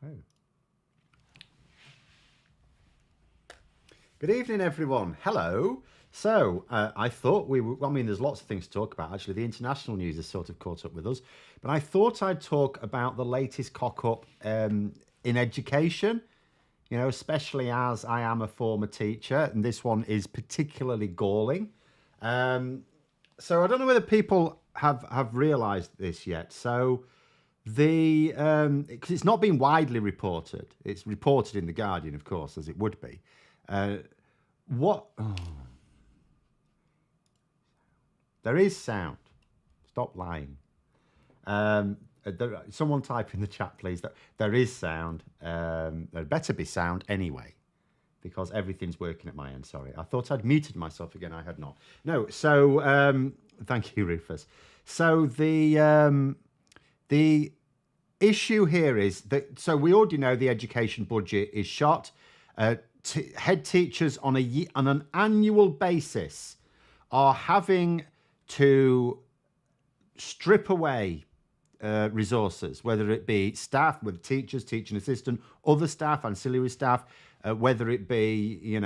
Oh. Good evening, everyone. Hello. So I thought there's lots of things to talk about. Actually, the international news has sort of caught up with us. But I thought I'd talk about the latest cock-up in education, especially as I am a former teacher, and this one is particularly galling. So I don't know whether people have realised this yet. So because it's not been widely reported. It's reported in The Guardian, of course, as it would be. There is sound. Stop lying. Someone type in the chat, please, that there is sound. There better be sound anyway, because everything's working at my end. Sorry, I thought I'd muted myself again. I had not. No, so thank you, Rufus. So the issue here is that, so we already know the education budget is shot. Head teachers on an annual basis are having to strip away resources, whether it be staff, with teachers, teaching assistant, other staff, ancillary staff, whether it be,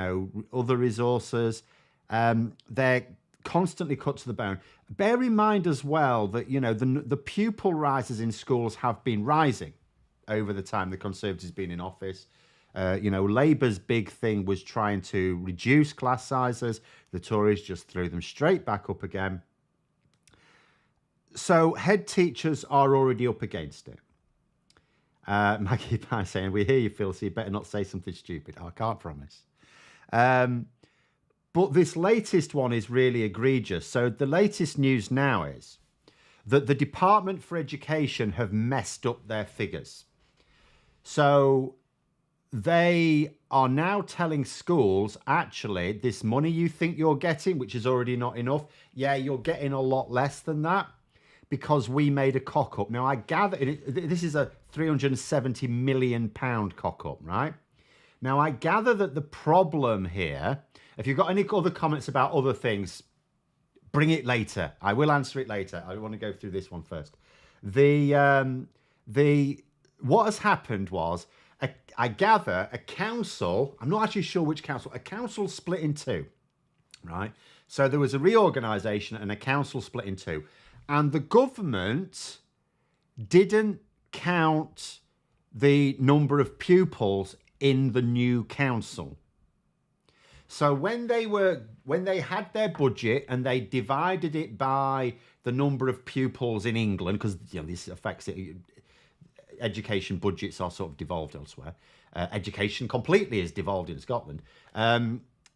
other resources. They're constantly cut to the bone. Bear in mind as well that, the pupil rises in schools have been rising over the time the Conservatives have been in office. Labour's big thing was trying to reduce class sizes. The Tories just threw them straight back up again. So head teachers are already up against it. Maggie Pie saying, we hear you, Phil, so you better not say something stupid. I can't promise. But this latest one is really egregious. So the latest news now is that the Department for Education have messed up their figures. So they are now telling schools, actually, this money you think you're getting, which is already not enough, you're getting a lot less than that because we made a cock-up. Now, I gather this is a £370 million cock-up, right? Now, I gather that the problem here, if you've got any other comments about other things, bring it later. I will answer it later. I want to go through this one first. What has happened was, I gather a council, I'm not actually sure which council, a council split in two, right? So there was a reorganisation and a council split in two. And the government didn't count the number of pupils in the new council. So when they had their budget and they divided it by the number of pupils in England, because this affects it, education budgets are sort of devolved elsewhere. Education completely is devolved in Scotland.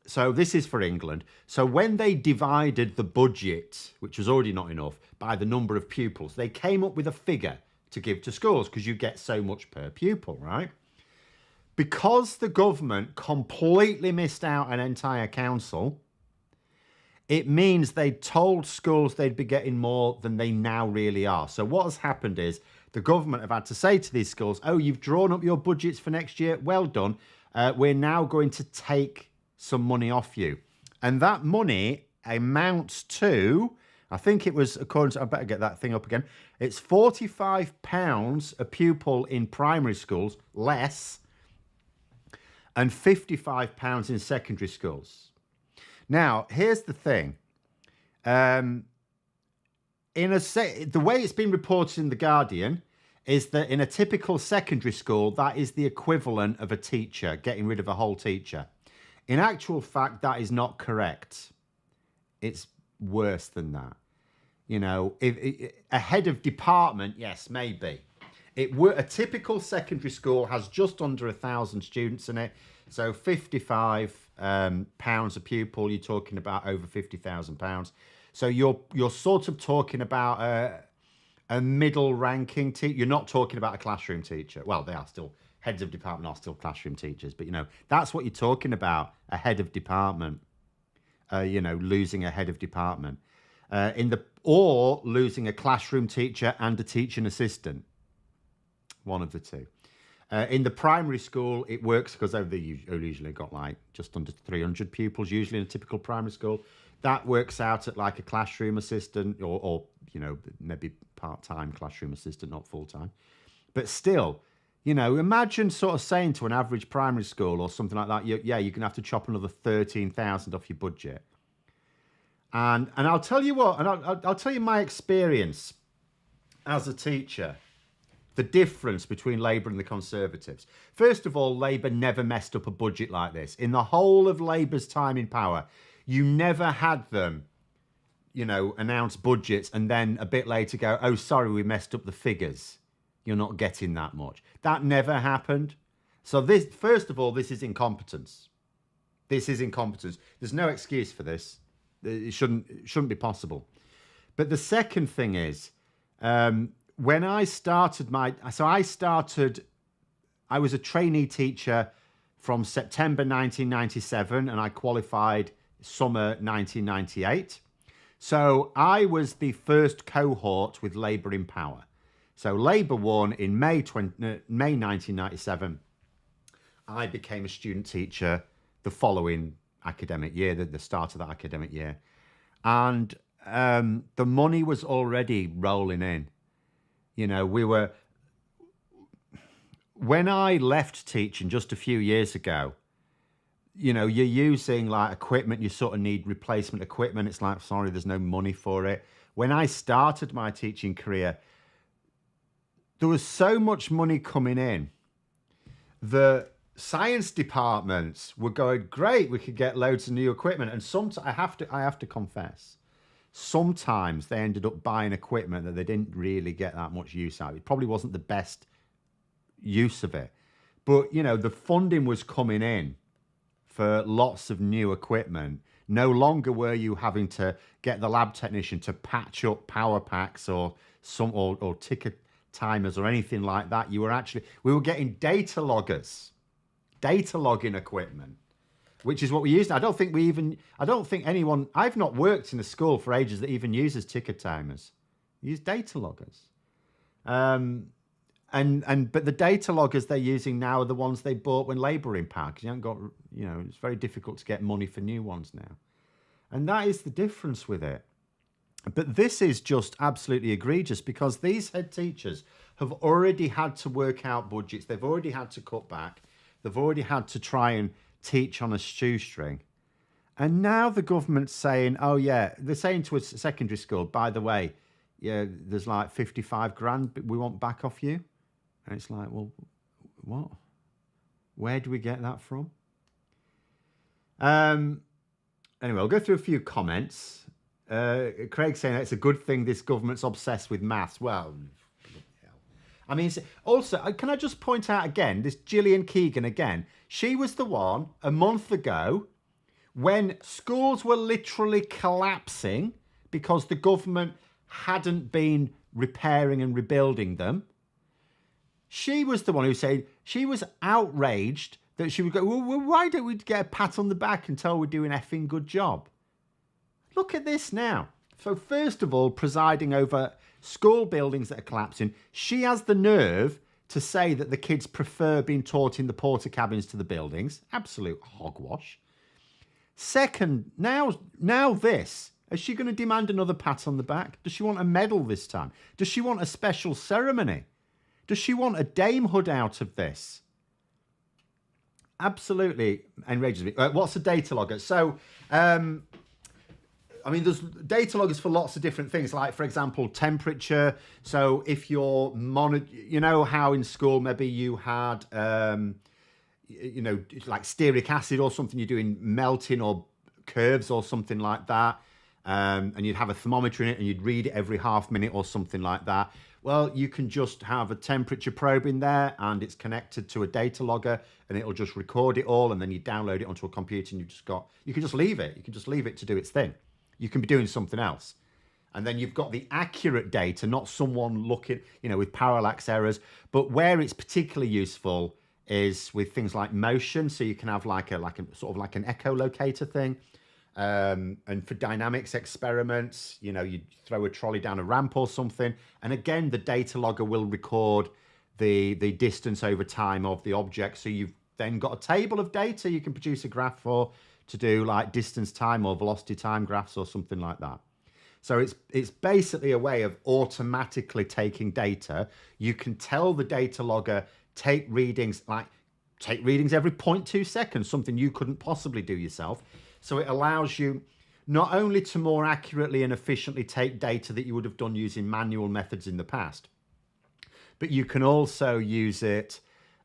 So this is for England. So when they divided the budget, which was already not enough, by the number of pupils, they came up with a figure to give to schools because you get so much per pupil, right? Because the government completely missed out an entire council, it means they told schools they'd be getting more than they now really are. So what has happened is the government have had to say to these schools, oh, you've drawn up your budgets for next year. Well done. We're now going to take some money off you. And that money amounts to, I think it was, according to, I better get that thing up again. It's £45 a pupil in primary schools, less, and £55 in secondary schools. Now, here's the thing. The way it's been reported in The Guardian is that in a typical secondary school, that is the equivalent of a teacher, getting rid of a whole teacher. In actual fact, that is not correct. It's worse than that. A head of department, yes, maybe. A typical secondary school has just under 1,000 students in it. So £55 a pupil, you're talking about over £50,000. So you're sort of talking about a middle ranking teacher. You're not talking about a classroom teacher. Well, they are still, heads of department are still classroom teachers, but that's what you're talking about, a head of department, losing a head of department. Or losing a classroom teacher and a teaching assistant. One of the two. In the primary school, it works because they usually got like just under 300 pupils, usually in a typical primary school. That works out at like a classroom assistant or maybe part-time classroom assistant, not full-time. But still, You know, imagine sort of saying to an average primary school or something like that, yeah, you're going to have to chop another 13,000 off your budget. And I'll tell you what, and I'll tell you my experience as a teacher, the difference between Labour and the Conservatives. First of all, Labour never messed up a budget like this. In the whole of Labour's time in power, you never had them, you know, announce budgets and then a bit later go, oh, sorry, we messed up the figures. You're not getting that much. That never happened. So this, first of all, this is incompetence. This is incompetence. There's no excuse for this. It shouldn't be possible. But the second thing is, when I started I was a trainee teacher from September 1997 and I qualified summer 1998. So I was the first cohort with Labour in power. So Labour won in May 1997. I became a student teacher the following academic year, the start of that academic year. And the money was already rolling in. You know, when I left teaching just a few years ago, you know, you're using like equipment, you sort of need replacement equipment. It's like, sorry, there's no money for it. When I started my teaching career, there was so much money coming in. The science departments were going, great, we could get loads of new equipment. And sometimes I have to confess, sometimes they ended up buying equipment that they didn't really get that much use out of. It probably wasn't the best use of it. But, you know, the funding was coming in for lots of new equipment. No longer were you having to get the lab technician to patch up power packs or ticket timers or anything like that. We were getting data loggers, data logging equipment, which is what we use now. I've not worked in a school for ages that even uses ticket timers. We use data loggers. But the data loggers they're using now are the ones they bought when Labour were in power, because you haven't got, you know, it's very difficult to get money for new ones now. And that is the difference with it. But this is just absolutely egregious, because these head teachers have already had to work out budgets. They've already had to cut back. They've already had to try and teach on a shoestring. And now the government's saying, oh yeah, they're saying to a secondary school, by the way, yeah, there's like 55 grand we want back off you. And it's like, well, what? Where do we get that from? Anyway, I'll go through a few comments. Craig saying that it's a good thing this government's obsessed with maths. Well, I mean, also, can I just point out again, this Gillian Keegan again, she was the one a month ago when schools were literally collapsing because the government hadn't been repairing and rebuilding them. She was the one who said she was outraged that she would go, well, why don't we get a pat on the back until we're doing an effing good job? Look at this now. So first of all, presiding over school buildings that are collapsing, she has the nerve to say that the kids prefer being taught in the porta cabins to the buildings. Absolute hogwash. Second, now this. Is she going to demand another pat on the back? Does she want a medal this time? Does she want a special ceremony? Does she want a damehood out of this? Absolutely enrages me. What's a data logger? So, I mean, there's data loggers for lots of different things, like, for example, temperature. So if you're you know how in school maybe you had, you know, like stearic acid or something, you're doing melting or curves or something like that. And you'd have a thermometer in it and you'd read it every half minute or something like that. Well, you can just have a temperature probe in there and it's connected to a data logger and it'll just record it all, and then you download it onto a computer and you can just leave it. You can just leave it to do its thing. You can be doing something else. And then you've got the accurate data, not someone looking, you know, with parallax errors. But where it's particularly useful is with things like motion. So you can have like a sort of like an echolocator thing. And for dynamics experiments, you know, you throw a trolley down a ramp or something, and again the data logger will record the distance over time of the object. So you've then got a table of data you can produce a graph for to do like distance time or velocity time graphs or something like that. So it's basically a way of automatically taking data. You can tell the data logger take readings every 0.2 seconds, something you couldn't possibly do yourself. So it allows you not only to more accurately and efficiently take data that you would have done using manual methods in the past, but you can also use it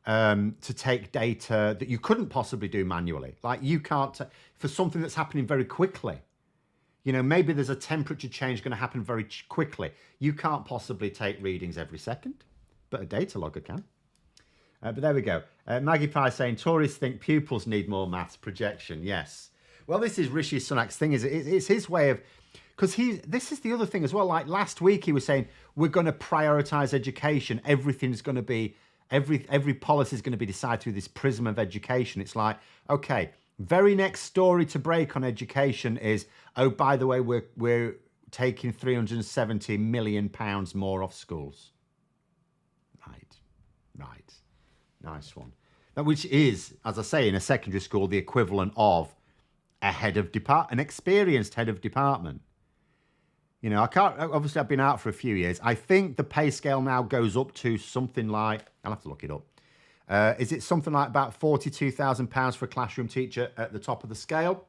to take data that you couldn't possibly do manually. Like you can't, for something that's happening very quickly. You know, maybe there's a temperature change going to happen very quickly. You can't possibly take readings every second, but a data logger can. But there we go. Maggie Price saying, Tories think pupils need more maths projection. Yes. Well, this is Rishi Sunak's thing. It's his way of, because this is the other thing as well. Like last week, he was saying, we're going to prioritise education. Everything's going to be, every policy is going to be decided through this prism of education. It's like, okay, very next story to break on education is, oh, by the way, we're taking £370 million more off schools. Right. Nice one. Which is, as I say, in a secondary school, the equivalent of an experienced head of department. You know, obviously I've been out for a few years. I think the pay scale now goes up to something like, I'll have to look it up. Is it something like about £42,000 for a classroom teacher at the top of the scale?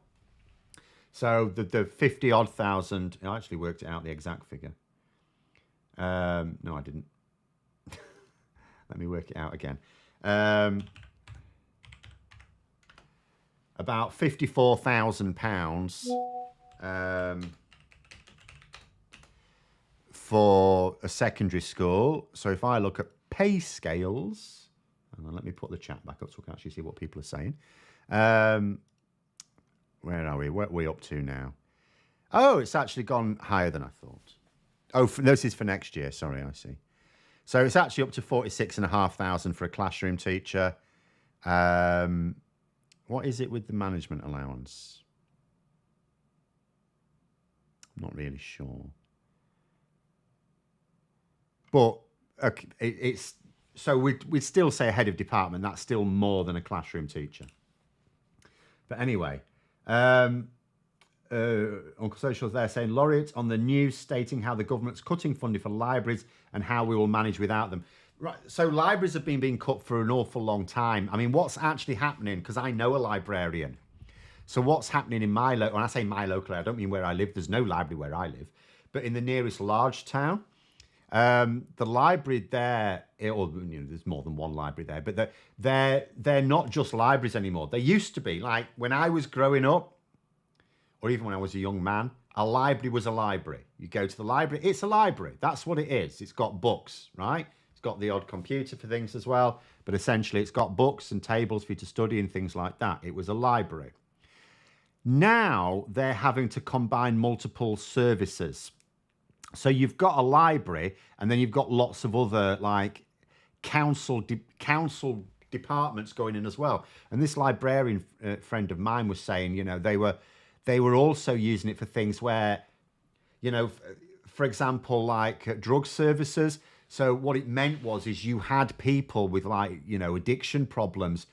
So the 50 odd thousand, I actually worked it out, the exact figure. No, I didn't. Let me work it out again. About £54,000 for a secondary school. So if I look at pay scales, and then let me put the chat back up so we can actually see what people are saying. Where are we? What are we up to now? Oh, it's actually gone higher than I thought. Oh, this is for next year. Sorry, I see. So it's actually up to 46,500 for a classroom teacher. What is it with the management allowance? I'm not really sure. But okay, it's so we'd still say a head of department. That's still more than a classroom teacher. But anyway, Uncle Social's there saying, laureate on the news stating how the government's cutting funding for libraries and how we will manage without them. Right, so libraries have been being cut for an awful long time. I mean, what's actually happening, because I know a librarian. So what's happening in my local, when I say my local, I don't mean where I live, there's no library where I live, but in the nearest large town, the library there, or you know, there's more than one library there, but they're not just libraries anymore. They used to be, like when I was growing up, or even when I was a young man, a library was a library. You go to the library, it's a library. That's what it is. It's got books, right? It's got the odd computer for things as well, but essentially it's got books and tables for you to study and things like that. It was a library. Now they're having to combine multiple services. So you've got a library and then you've got lots of other like council departments going in as well. And this librarian friend of mine was saying, you know, they were also using it for things where, you know, for example, like drug services. So what it meant is you had people with like, you know, addiction problems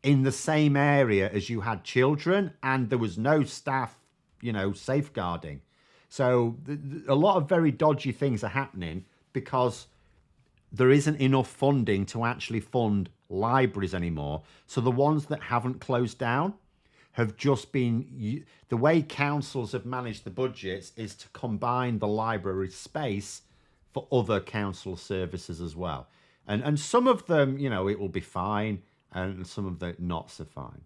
in the same area as you had children, and there was no staff, you know, safeguarding. So a lot of very dodgy things are happening because there isn't enough funding to actually fund libraries anymore. So the ones that haven't closed down have just been, the way councils have managed the budgets is to combine the library space for other council services as well. And some of them, you know, it will be fine, and some of them not so fine.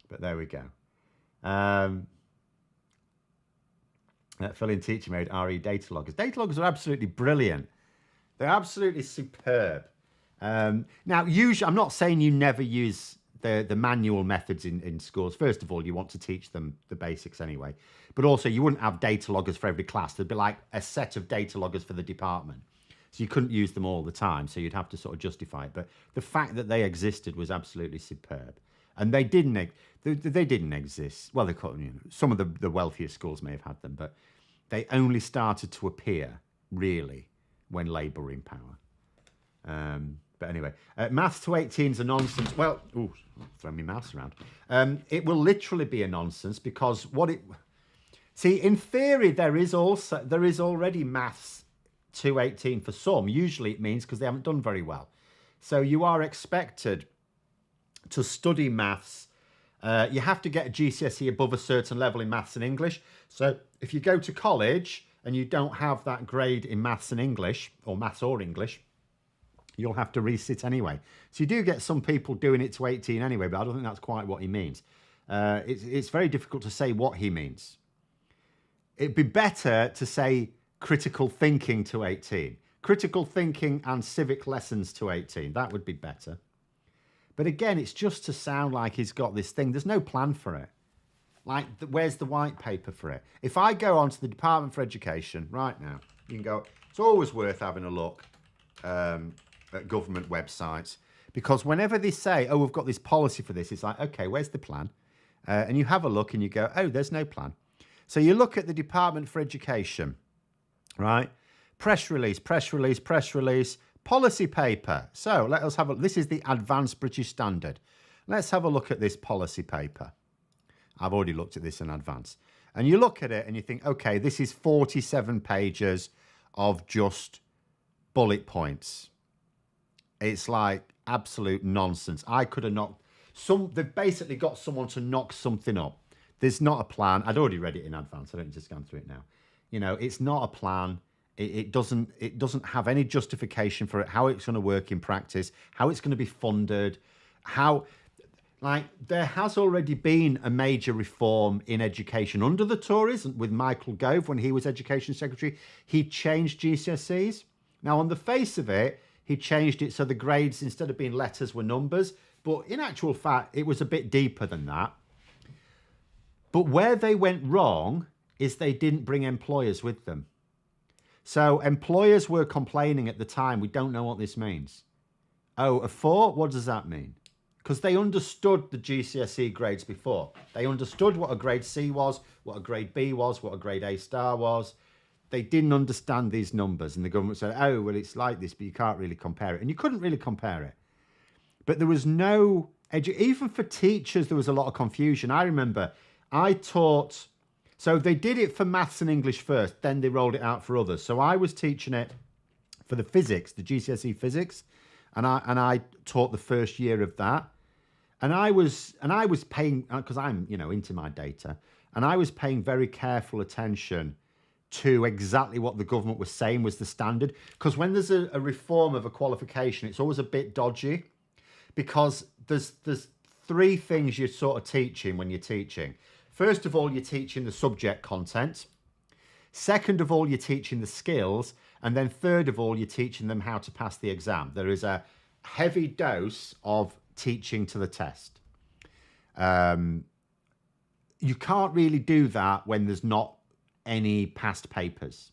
But there we go. Filling teacher made RE data loggers. Data loggers are absolutely brilliant. They're absolutely superb. Now, usually, I'm not saying you never use the manual methods in schools. First of all, you want to teach them the basics anyway. But also, you wouldn't have data loggers for every class. There'd be like a set of data loggers for the department. So you couldn't use them all the time. So you'd have to sort of justify it. But the fact that they existed was absolutely superb. And they didn't exist. Well, they could, you know, some of the wealthier schools may have had them, but they only started to appear, really, when Labour were in power. But anyway, maths to 18 is a nonsense. Well, ooh, throw my mouse around. It will literally be a nonsense because see, in theory, there is already maths to 18 for some. Usually it means because they haven't done very well. So you are expected to study maths. You have to get a GCSE above a certain level in maths and English. So if you go to college and you don't have that grade in maths and English, or maths or English, you'll have to resit anyway. So you do get some people doing it to 18 anyway, but I don't think that's quite what he means. It's very difficult to say what he means. It'd be better to say critical thinking to 18. Critical thinking and civic lessons to 18. That would be better. But again, it's just to sound like he's got this thing. There's no plan for it. Like, where's the white paper for it? If I go onto the Department for Education right now, you can go, it's always worth having a look at government websites, because whenever they say, oh, we've got this policy for this, it's like, okay, where's the plan? And you have a look and you go, oh, there's no plan. So you look at the Department for Education, right? Press release, policy paper. So let us have a, this is the Advanced British Standard. Let's have a look at this policy paper. I've already looked at this in advance. And you look at it and you think, okay, this is 47 pages of just bullet points. It's like absolute nonsense. I could have knocked they've basically got someone to knock something up. There's not a plan. I'd already read it in advance. I don't need to scan through it now. You know, it's not a plan. It doesn't have any justification for it, how it's going to work in practice, how it's going to be funded, how, like, there has already been a major reform in education under the Tories with Michael Gove when he was Education Secretary. He changed GCSEs. Now, on the face of it, he changed it so the grades, instead of being letters, were numbers. But in actual fact, it was a bit deeper than that. But where they went wrong is they didn't bring employers with them. So employers were complaining at the time, we don't know what this means. Oh, a 4? What does that mean? Because they understood the GCSE grades before. They understood what a grade C was, what a grade B was, what a grade A star was. They didn't understand these numbers. And the government said, oh, well, it's like this, but you can't really compare it. And you couldn't really compare it. But there was no, even for teachers, there was a lot of confusion. I remember I taught, so they did it for maths and English first, then they rolled it out for others. So I was teaching it for the physics, the GCSE physics, and I taught the first year of that. And I was paying, because I'm, into my data, and I was paying very careful attention to exactly what the government was saying was the standard. Because when there's a reform of a qualification, it's always a bit dodgy, because there's three things you're sort of teaching when you're teaching. First of all, you're teaching the subject content. Second of all, you're teaching the skills. And then third of all, you're teaching them how to pass the exam. There is a heavy dose of teaching to the test. You can't really do that when there's not any past papers.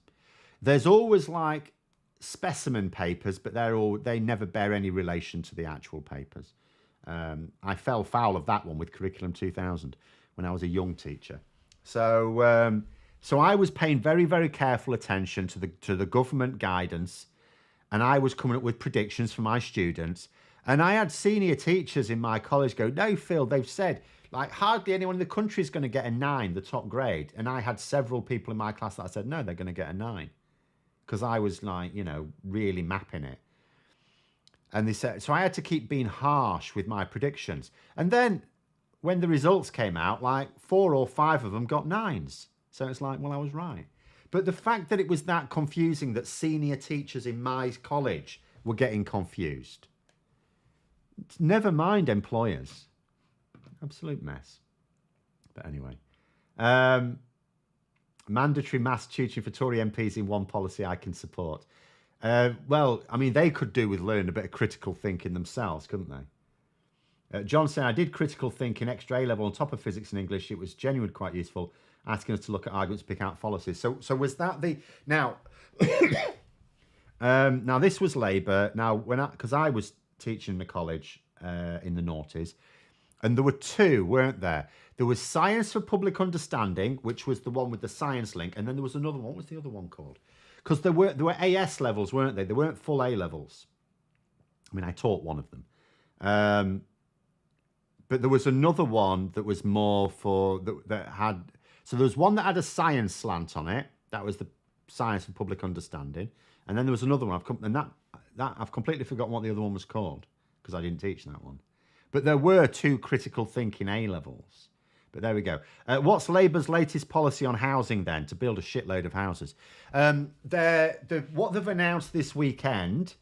There's always like specimen papers, but they never bear any relation to the actual papers. I fell foul of that one with Curriculum 2000 when I was a young teacher. So I was paying very, very careful attention to the government guidance, and I was coming up with predictions for my students. And I had senior teachers in my college go, no, Phil, they've said, like, hardly anyone in the country is going to get a 9, the top grade. And I had several people in my class that I said, no, they're going to get a 9. Because I was like, really mapping it. And they said, so I had to keep being harsh with my predictions. And then when the results came out, like 4 or 5 of them got 9s. So it's like, well, I was right. But the fact that it was that confusing that senior teachers in my college were getting confused. Never mind employers. Absolute mess. But anyway. Mandatory maths tutoring for Tory MPs in one policy I can support. Well, I mean, they could do with learning a bit of critical thinking themselves, couldn't they? John said, I did critical thinking extra A-level on top of physics and English. It was genuinely quite useful, asking us to look at arguments, pick out fallacies. So was that the... Now, now this was Labour. Now, because I was teaching in the college in the noughties, and there were 2, weren't there? There was Science for Public Understanding, which was the one with the science link, and then there was another one. What was the other one called? Because there were AS levels, weren't they? They weren't full A levels. I mean, I taught one of them. But there was another one that was more for, that had, so there was one that had a science slant on it. That was the Science for Public Understanding. And then there was another one, and I've completely forgotten what the other one was called because I didn't teach that one. But there were 2 critical thinking A levels. But there we go. What's Labour's latest policy on housing then, to build a shitload of houses? What they've announced this weekend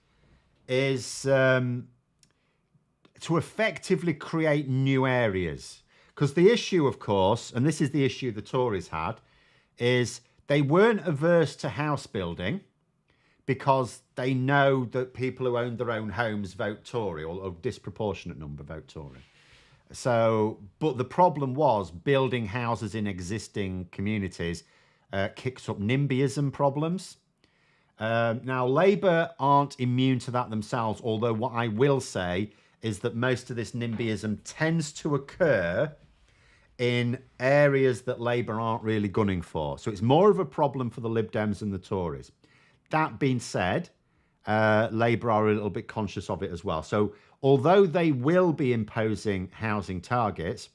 is to effectively create new areas. Because the issue, of course, and this is the issue the Tories had, is they weren't averse to house building because they know that people who own their own homes vote Tory, or a disproportionate number vote Tory. So, but the problem was building houses in existing communities kicks up NIMBYism problems. Now, Labour aren't immune to that themselves, although what I will say is that most of this NIMBYism tends to occur in areas that Labour aren't really gunning for. So it's more of a problem for the Lib Dems and the Tories. That being said, Labour are a little bit conscious of it as well. So although they will be imposing housing targets,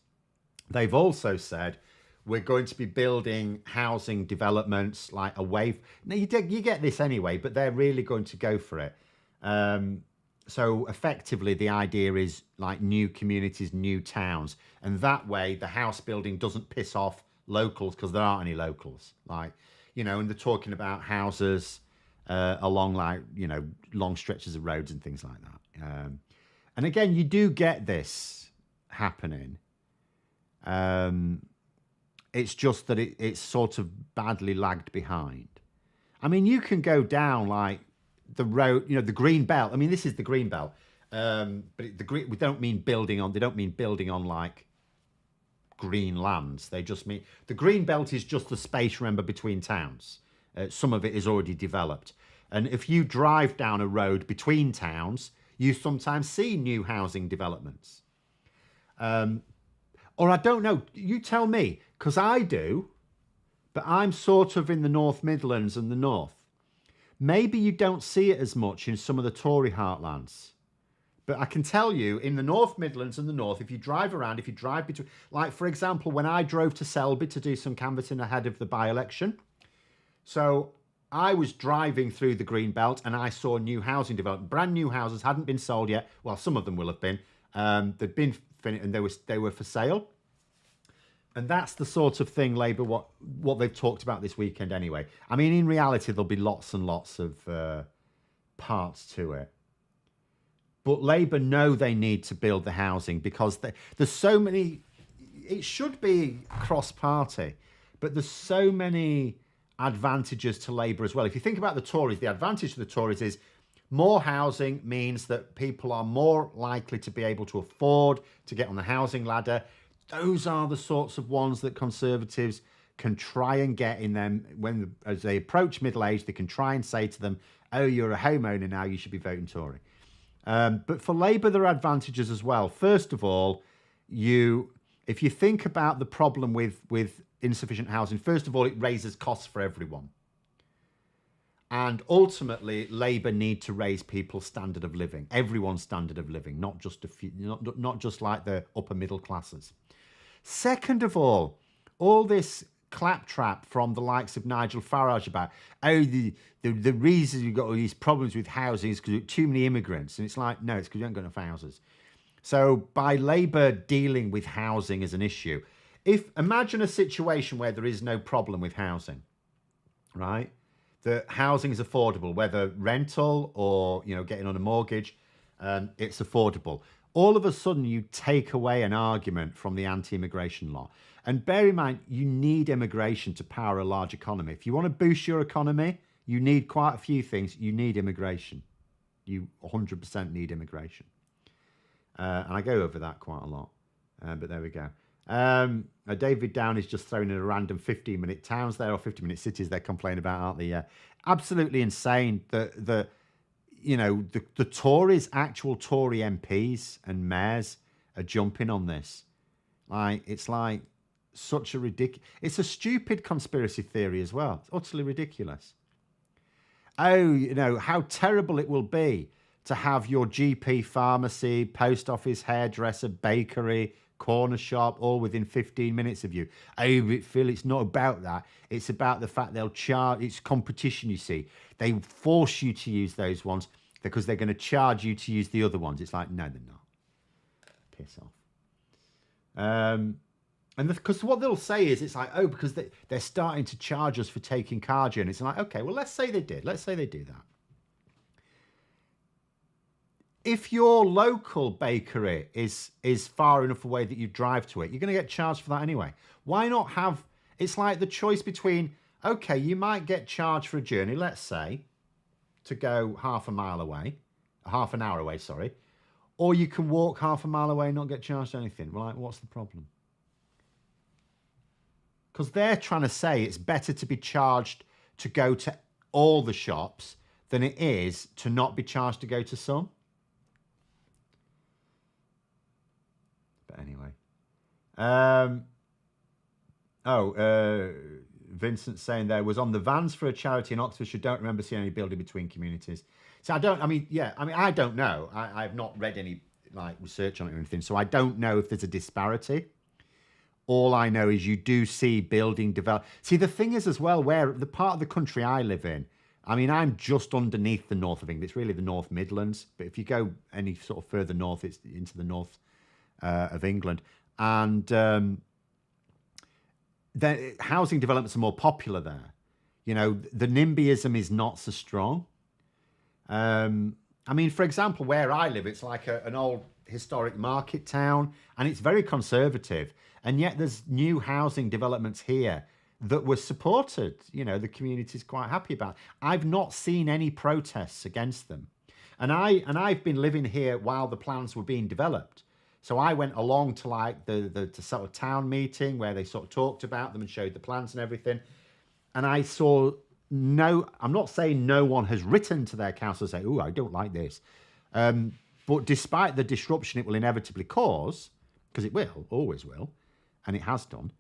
they've also said we're going to be building housing developments like away. Now you get this anyway, but they're really going to go for it. So effectively, the idea is like new communities, new towns, and that way the house building doesn't piss off locals because there aren't any locals. Like, you know, and they're talking about houses along like, you know, long stretches of roads and things like that. And again, you do get this happening. It's just that it's sort of badly lagged behind. I mean, you can go down like the road, you know, the green belt. I mean, this is the green belt, but we don't mean building on. They don't mean building on like green lands. They just mean the green belt is just the space, remember, between towns. Some of it is already developed, and if you drive down a road between towns, you sometimes see new housing developments. Or I don't know. You tell me, because I do, but I'm sort of in the North Midlands and the North. Maybe you don't see it as much in some of the Tory heartlands. But I can tell you, in the North Midlands and the North, if you drive around, if you drive between... Like, for example, when I drove to Selby to do some canvassing ahead of the by-election, so I was driving through the Green Belt and I saw new housing development. Brand new houses hadn't been sold yet. Well, some of them will have been. They'd been finished and they were for sale. And that's the sort of thing Labour, what they've talked about this weekend anyway. I mean, in reality, there'll be lots and lots of parts to it. But Labour know they need to build the housing because there's so many... It should be cross-party, but there's so many advantages to Labour as well. If you think about the Tories, the advantage to the Tories is more housing means that people are more likely to be able to afford to get on the housing ladder. Those are the sorts of ones that Conservatives can try and get in them as they approach middle age. They can try and say to them, oh, you're a homeowner now, you should be voting Tory. But for Labour, there are advantages as well. First of all, if you think about the problem with insufficient housing, first of all, it raises costs for everyone. And ultimately, Labour need to raise people's standard of living, everyone's standard of living, not just a few, not just like the upper middle classes. Second of all this claptrap from the likes of Nigel Farage about, oh, the reason you've got all these problems with housing is because too many immigrants. And it's like, no, it's because you haven't got enough houses. So by Labour dealing with housing as an issue, imagine a situation where there is no problem with housing, right? The housing is affordable, whether rental or, you know, getting on a mortgage, it's affordable. All of a sudden, you take away an argument from the anti-immigration law. And bear in mind, you need immigration to power a large economy. If you want to boost your economy, you need quite a few things. You need immigration. You 100% need immigration. And I go over that quite a lot. But there we go. David Down is just throwing in a random 15-minute towns there, or 15-minute cities they're complaining about, aren't they? Absolutely insane. The Tories, actual Tory MPs and mayors are jumping on this. It's like such a ridiculous... It's a stupid conspiracy theory as well. It's utterly ridiculous. Oh, you know, how terrible it will be to have your GP, pharmacy, post office, hairdresser, bakery, corner shop, all within 15 minutes of you. Oh, but Phil, it's not about that. It's about the fact they'll charge. It's competition, you see. They force you to use those ones. because they're going to charge you to use the other ones. It's like, no, they're not. Piss off. And because what they'll say is, it's like, oh, because they're starting to charge us for taking cardio. And it's like, okay, well, let's say they did. Let's say they do that. If your local bakery is far enough away that you drive to it, you're going to get charged for that anyway. Why not have, it's like the choice between, okay, you might get charged for a journey, let's say, to go half an hour away, sorry, or you can walk half a mile away and not get charged anything. Well, like, what's the problem? Because they're trying to say it's better to be charged to go to all the shops than it is to not be charged to go to some. But anyway. Vincent's saying there was on the vans for a charity in Oxfordshire. Don't remember seeing any building between communities. So I don't know. I've not read any like research on it or anything. So I don't know if there's a disparity. All I know is you do see building develop. See, the thing is as well, where the part of the country I live in, I mean, I'm just underneath the north of England. It's really the North Midlands. But if you go any sort of further north, it's into the north of England. And the housing developments are more popular there. You know, the NIMBYism is not so strong. I mean, for example, where I live, it's like an old historic market town, and it's very conservative. And yet there's new housing developments here that were supported. You know, the community's quite happy about. I've not seen any protests against them. And I've been living here while the plans were being developed. So I went along to like the sort of town meeting where they sort of talked about them and showed the plans and everything. And I saw I'm not saying no one has written to their council and say, oh, I don't like this. But despite the disruption it will inevitably cause, because it will, always will, and it has done,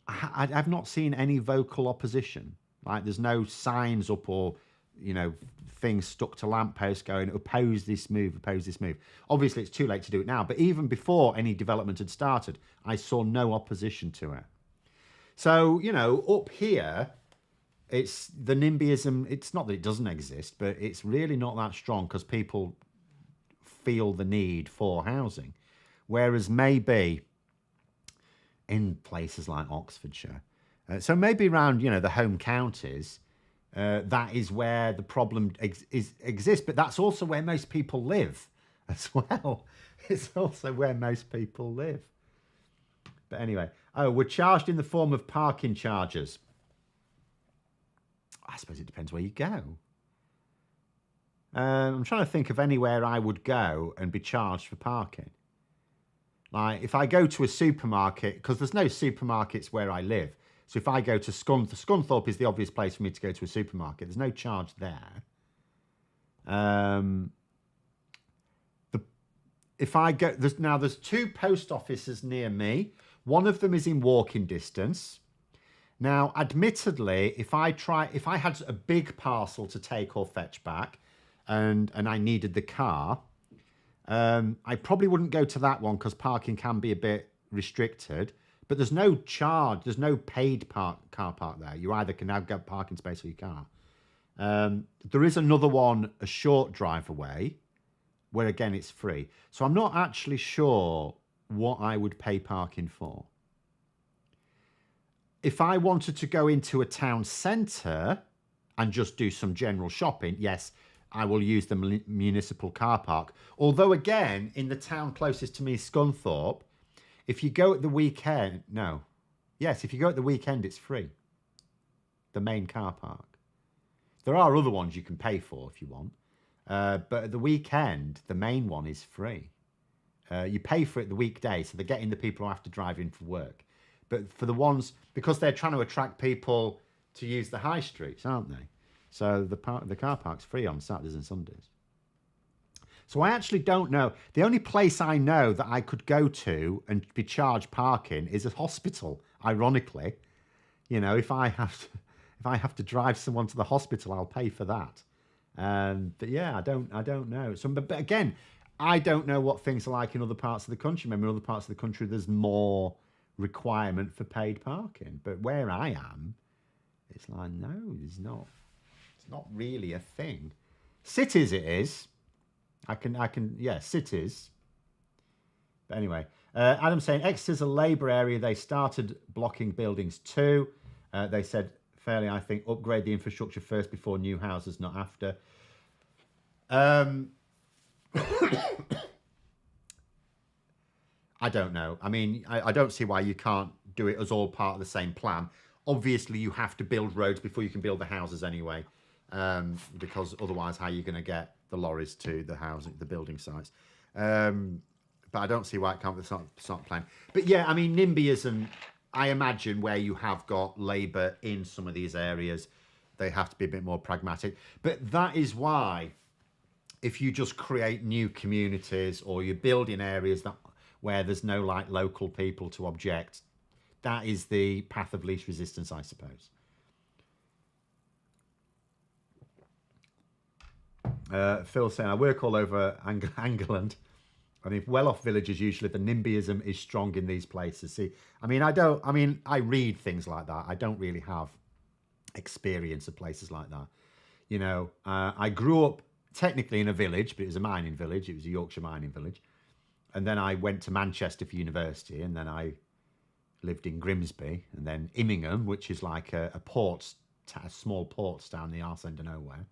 I've not seen any vocal opposition. Like there's no signs up or, you know, things stuck to lampposts going, oppose this move, oppose this move. Obviously, it's too late to do it now. But even before any development had started, I saw no opposition to it. So, you know, up here, it's the NIMBYism. It's not that it doesn't exist, but it's really not that strong because people feel the need for housing. Whereas maybe in places like Oxfordshire, so maybe around, you know, the home counties, that is where the problem exists. But that's also where most people live as well. It's also where most people live. But anyway, we're charged in the form of parking charges. I suppose it depends where you go. I'm trying to think of anywhere I would go and be charged for parking. Like if I go to a supermarket, because there's no supermarkets where I live. So if I go to Scunthorpe is the obvious place for me to go to a supermarket. There's no charge there. If I go, there's two post offices near me. One of them is in walking distance. Now, admittedly, if I had a big parcel to take or fetch back, and I needed the car, I probably wouldn't go to that one because parking can be a bit restricted. But there's no charge, there's no paid car park there. You either can now get a parking space or you can't. There is another one a short drive away, where again it's free. So I'm not actually sure what I would pay parking for. If I wanted to go into a town centre and just do some general shopping, yes, I will use the municipal car park. Although again, in the town closest to me, Scunthorpe, if you go at the weekend, if you go at the weekend, it's free. The main car park. There are other ones you can pay for if you want. But at the weekend, the main one is free. You pay for it the weekday, so they're getting the people who have to drive in for work. But for the ones, because they're trying to attract people to use the high streets, aren't they? So the car park's free on Saturdays and Sundays. So I actually don't know. The only place I know that I could go to and be charged parking is a hospital. Ironically, you know, if I have to drive someone to the hospital, I'll pay for that. But yeah, I don't know. So, but again, I don't know what things are like in other parts of the country. Maybe in other parts of the country, there's more requirement for paid parking. But where I am, it's like no, it's not really a thing. Cities, it is. Yeah, cities. But anyway, Adam's saying Exeter's a Labour area. They started blocking buildings too. They said fairly, I think, upgrade the infrastructure first before new houses, not after. I don't know. I mean, I don't see why you can't do it as all part of the same plan. Obviously, you have to build roads before you can build the houses anyway, because otherwise, how are you going to get the lorries to the housing, the building sites? But I don't see why it can't be the sort of plan. But yeah, I mean, NIMBYism, I imagine where you have got Labour in some of these areas, they have to be a bit more pragmatic. But that is why, if you just create new communities or you build in areas where there's no like local people to object, that is the path of least resistance, I suppose. Phil saying, I work all over England, and if well-off villages, usually the NIMBYism is strong in these places. See, I mean, I read things like that. I don't really have experience of places like that. You know, I grew up technically in a village, but it was a mining village. It was a Yorkshire mining village. And then I went to Manchester for university, and then I lived in Grimsby, and then Immingham, which is like a small port down the arse end of nowhere.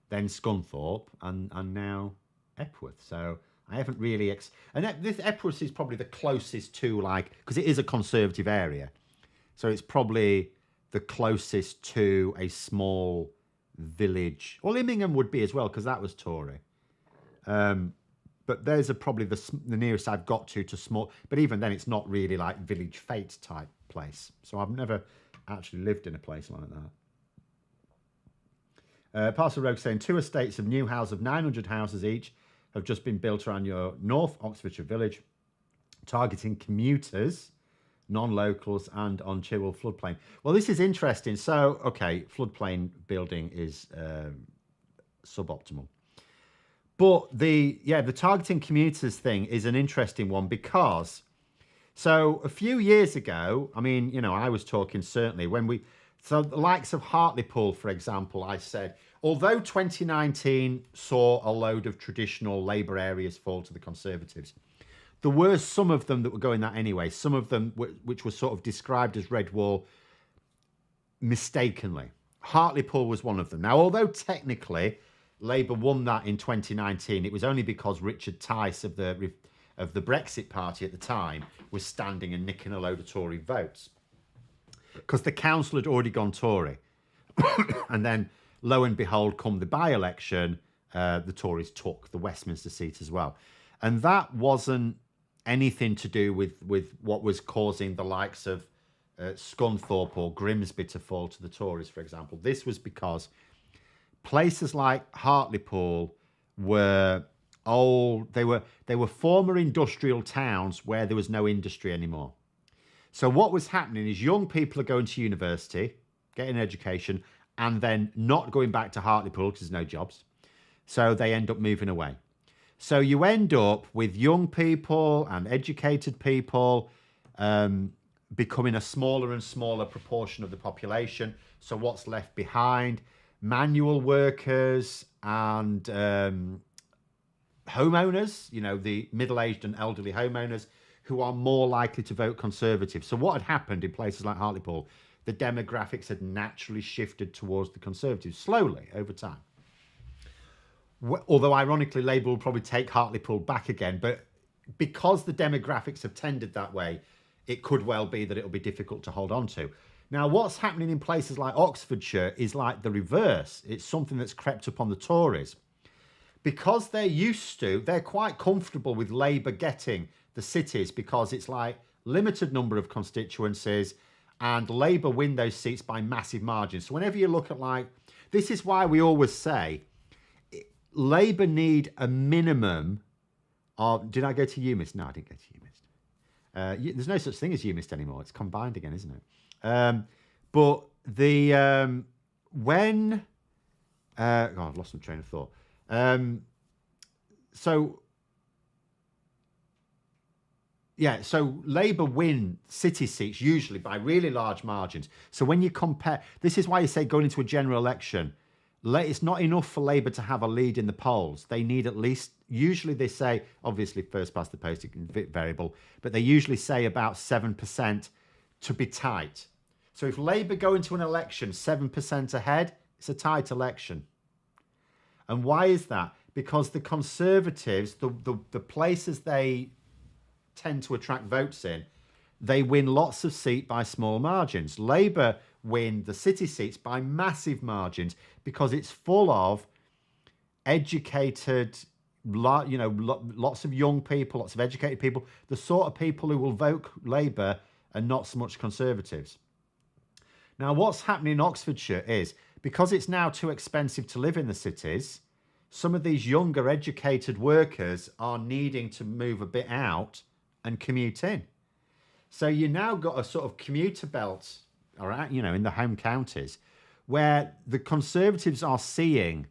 Then Scunthorpe, and now Epworth. So I haven't really... this Epworth is probably the closest to, like... Because it is a Conservative area. So it's probably the closest to a small village. Well, Immingham would be as well, because that was Tory. But those are probably the nearest I've got to small... But even then, it's not really like village fete type place. So I've never actually lived in a place like that. Parcel Rogue saying, 2 estates of new houses of 900 houses each have just been built around your North Oxfordshire village, targeting commuters, non-locals, and on Chilwell floodplain. Well, this is interesting. So, okay, floodplain building is suboptimal. But the targeting commuters thing is an interesting one because, so a few years ago, I mean, you know, I was talking certainly so the likes of Hartlepool, for example, I said, although 2019 saw a load of traditional Labour areas fall to the Conservatives, there were some of them that were going that anyway, some of them which were sort of described as red wall mistakenly. Hartlepool was one of them. Now, although technically Labour won that in 2019, it was only because Richard Tice of the Brexit Party at the time was standing and nicking a load of Tory votes. Because the council had already gone Tory. And then, lo and behold, come the by-election, the Tories took the Westminster seat as well. And that wasn't anything to do with what was causing the likes of Scunthorpe or Grimsby to fall to the Tories, for example. This was because places like Hartlepool were old. They were former industrial towns where there was no industry anymore. So what was happening is young people are going to university, getting an education, and then not going back to Hartlepool because there's no jobs. So they end up moving away. So you end up with young people and educated people becoming a smaller and smaller proportion of the population. So what's left behind? Manual workers and homeowners, you know, the middle-aged and elderly homeowners who are more likely to vote Conservative. So what had happened in places like Hartlepool, the demographics had naturally shifted towards the Conservatives slowly over time. Although ironically, Labour will probably take Hartlepool back again, but because the demographics have tended that way, it could well be that it'll be difficult to hold on to. Now, what's happening in places like Oxfordshire is like the reverse. It's something that's crept upon the Tories. Because they're quite comfortable with Labour getting the cities because it's like limited number of constituencies and Labour win those seats by massive margins. So whenever you look at this is why we always say Labour need a minimum of, did I go to UMIST? No, I didn't go to UMIST. There's no such thing as UMIST anymore. It's combined again, isn't it? But I've lost my train of thought. So Labour win city seats usually by really large margins. So when you compare, this is why you say going into a general election, It's not enough for Labour to have a lead in the polls. They need at least, usually they say, obviously first past the post, it's a bit variable, but they usually say about 7% to be tight. So if Labour go into an election 7% ahead, it's a tight election. And why is that? Because the Conservatives, the places they tend to attract votes in, they win lots of seats by small margins. Labour win the city seats by massive margins because it's full of educated, lots of young people, lots of educated people, the sort of people who will vote Labour and not so much Conservatives. Now, what's happening in Oxfordshire is, because it's now too expensive to live in the cities, some of these younger educated workers are needing to move a bit out and commute in. So you now got a sort of commuter belt, all right, in the home counties, where the Conservatives are seeing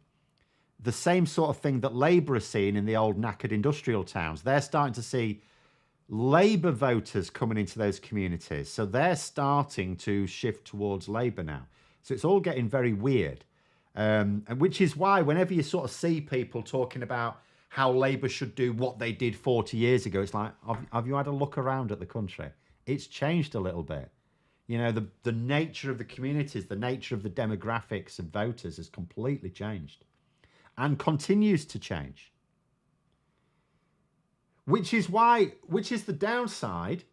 the same sort of thing that Labour are seeing in the old knackered industrial towns. They're starting to see Labour voters coming into those communities. So they're starting to shift towards Labour now. So it's all getting very weird. And which is why whenever you sort of see people talking about how Labour should do what they did 40 years ago, it's like, have you had a look around at the country? It's changed a little bit. The nature of the communities, the nature of the demographics of voters has completely changed and continues to change. Which is the downside.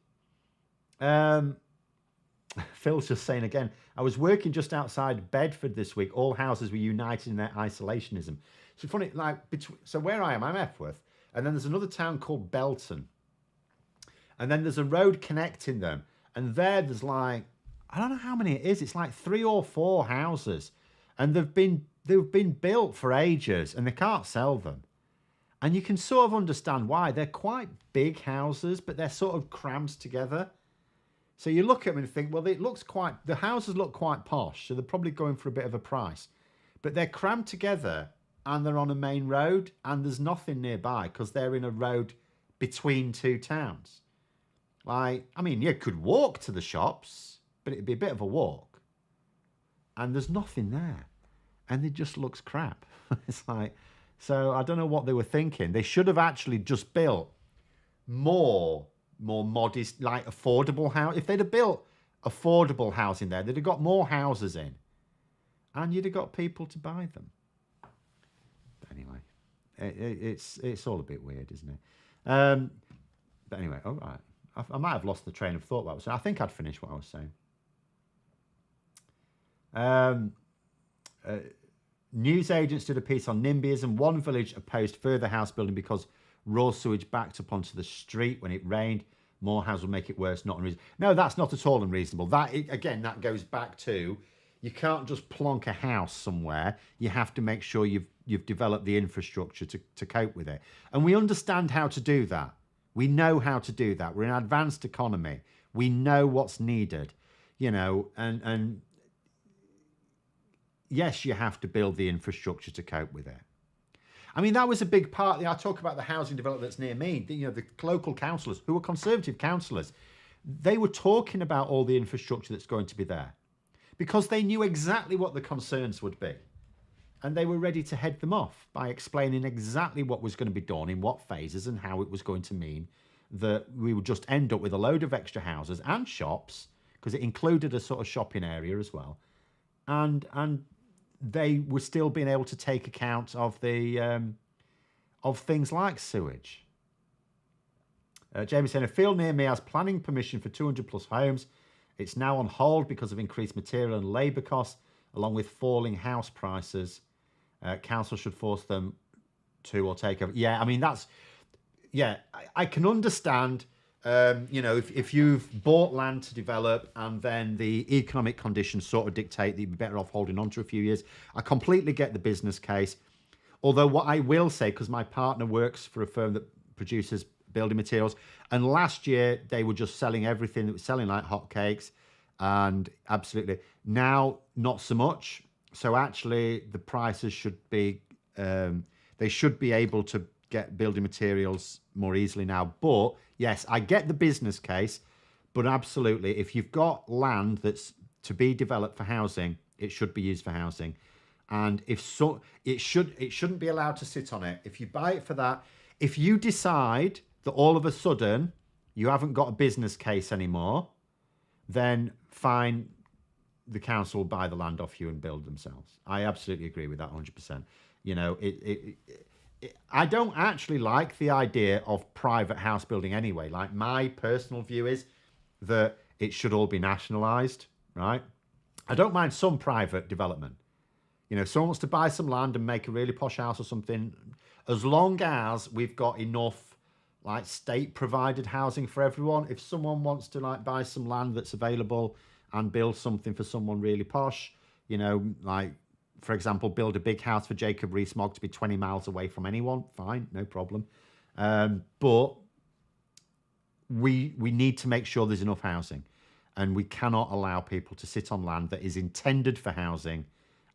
Phil's just saying again, I was working just outside Bedford this week. All houses were united in their isolationism. So funny, so where I am, I'm Epworth, and then there's another town called Belton. And then there's a road connecting them. And there's I don't know how many it is. It's like 3 or 4 houses. And they've been built for ages and they can't sell them. And you can sort of understand why. They're quite big houses, but they're sort of crammed together. So you look at them and think, well, the houses look quite posh, so they're probably going for a bit of a price. But they're crammed together and they're on a main road and there's nothing nearby because they're in a road between 2 towns. You could walk to the shops, but it'd be a bit of a walk. And there's nothing there. And it just looks crap. So I don't know what they were thinking. They should have actually just built more modest, affordable house. If they'd have built affordable housing there, they'd have got more houses in. And you'd have got people to buy them. But anyway, it's all a bit weird, isn't it? But anyway, all right. I might have lost the train of thought. I think I'd finished what I was saying. News agents did a piece on NIMBYism. One village opposed further house building because raw sewage backed up onto the street when it rained. More houses will make it worse, not unreasonable. No, that's not at all unreasonable. That goes back to, you can't just plonk a house somewhere. You have to make sure you've developed the infrastructure to cope with it. And we understand how to do that. We know how to do that. We're an advanced economy. We know what's needed, and yes, you have to build the infrastructure to cope with it. That was a big part. I talk about the housing development that's near me. The local councillors, who were Conservative councillors, they were talking about all the infrastructure that's going to be there because they knew exactly what the concerns would be. And they were ready to head them off by explaining exactly what was going to be done in what phases and how it was going to mean that we would just end up with a load of extra houses and shops, because it included a sort of shopping area as well. And they were still being able to take account of the of things like sewage. Jamie saying, a field near me has planning permission for 200 plus homes. It's now on hold because of increased material and labour costs, along with falling house prices. Council should force them to or take over. I can understand, if you've bought land to develop and then the economic conditions sort of dictate that you'd be better off holding on to a few years. I completely get the business case. Although what I will say, because my partner works for a firm that produces building materials, and last year they were just selling everything. That was selling like hotcakes, and absolutely. Now, not so much. So actually the prices should be, they should be able to get building materials more easily now. But yes, I get the business case, but absolutely, if you've got land that's to be developed for housing, it should be used for housing. And if so, it shouldn't be allowed to sit on it. If you buy it for that, if you decide that all of a sudden you haven't got a business case anymore, then fine, the council will buy the land off you and build themselves. I absolutely agree with that 100%. You know, I don't actually like the idea of private house building anyway. Like, my personal view is that it should all be nationalised, right? I don't mind some private development. You know, if someone wants to buy some land and make a really posh house or something, as long as we've got enough like state provided housing for everyone. If someone wants to like buy some land that's available and build something for someone really posh, you know, like for example, build a big house for Jacob Rees-Mogg to be 20 miles away from anyone, fine, no problem. But we need to make sure there's enough housing, and we cannot allow people to sit on land that is intended for housing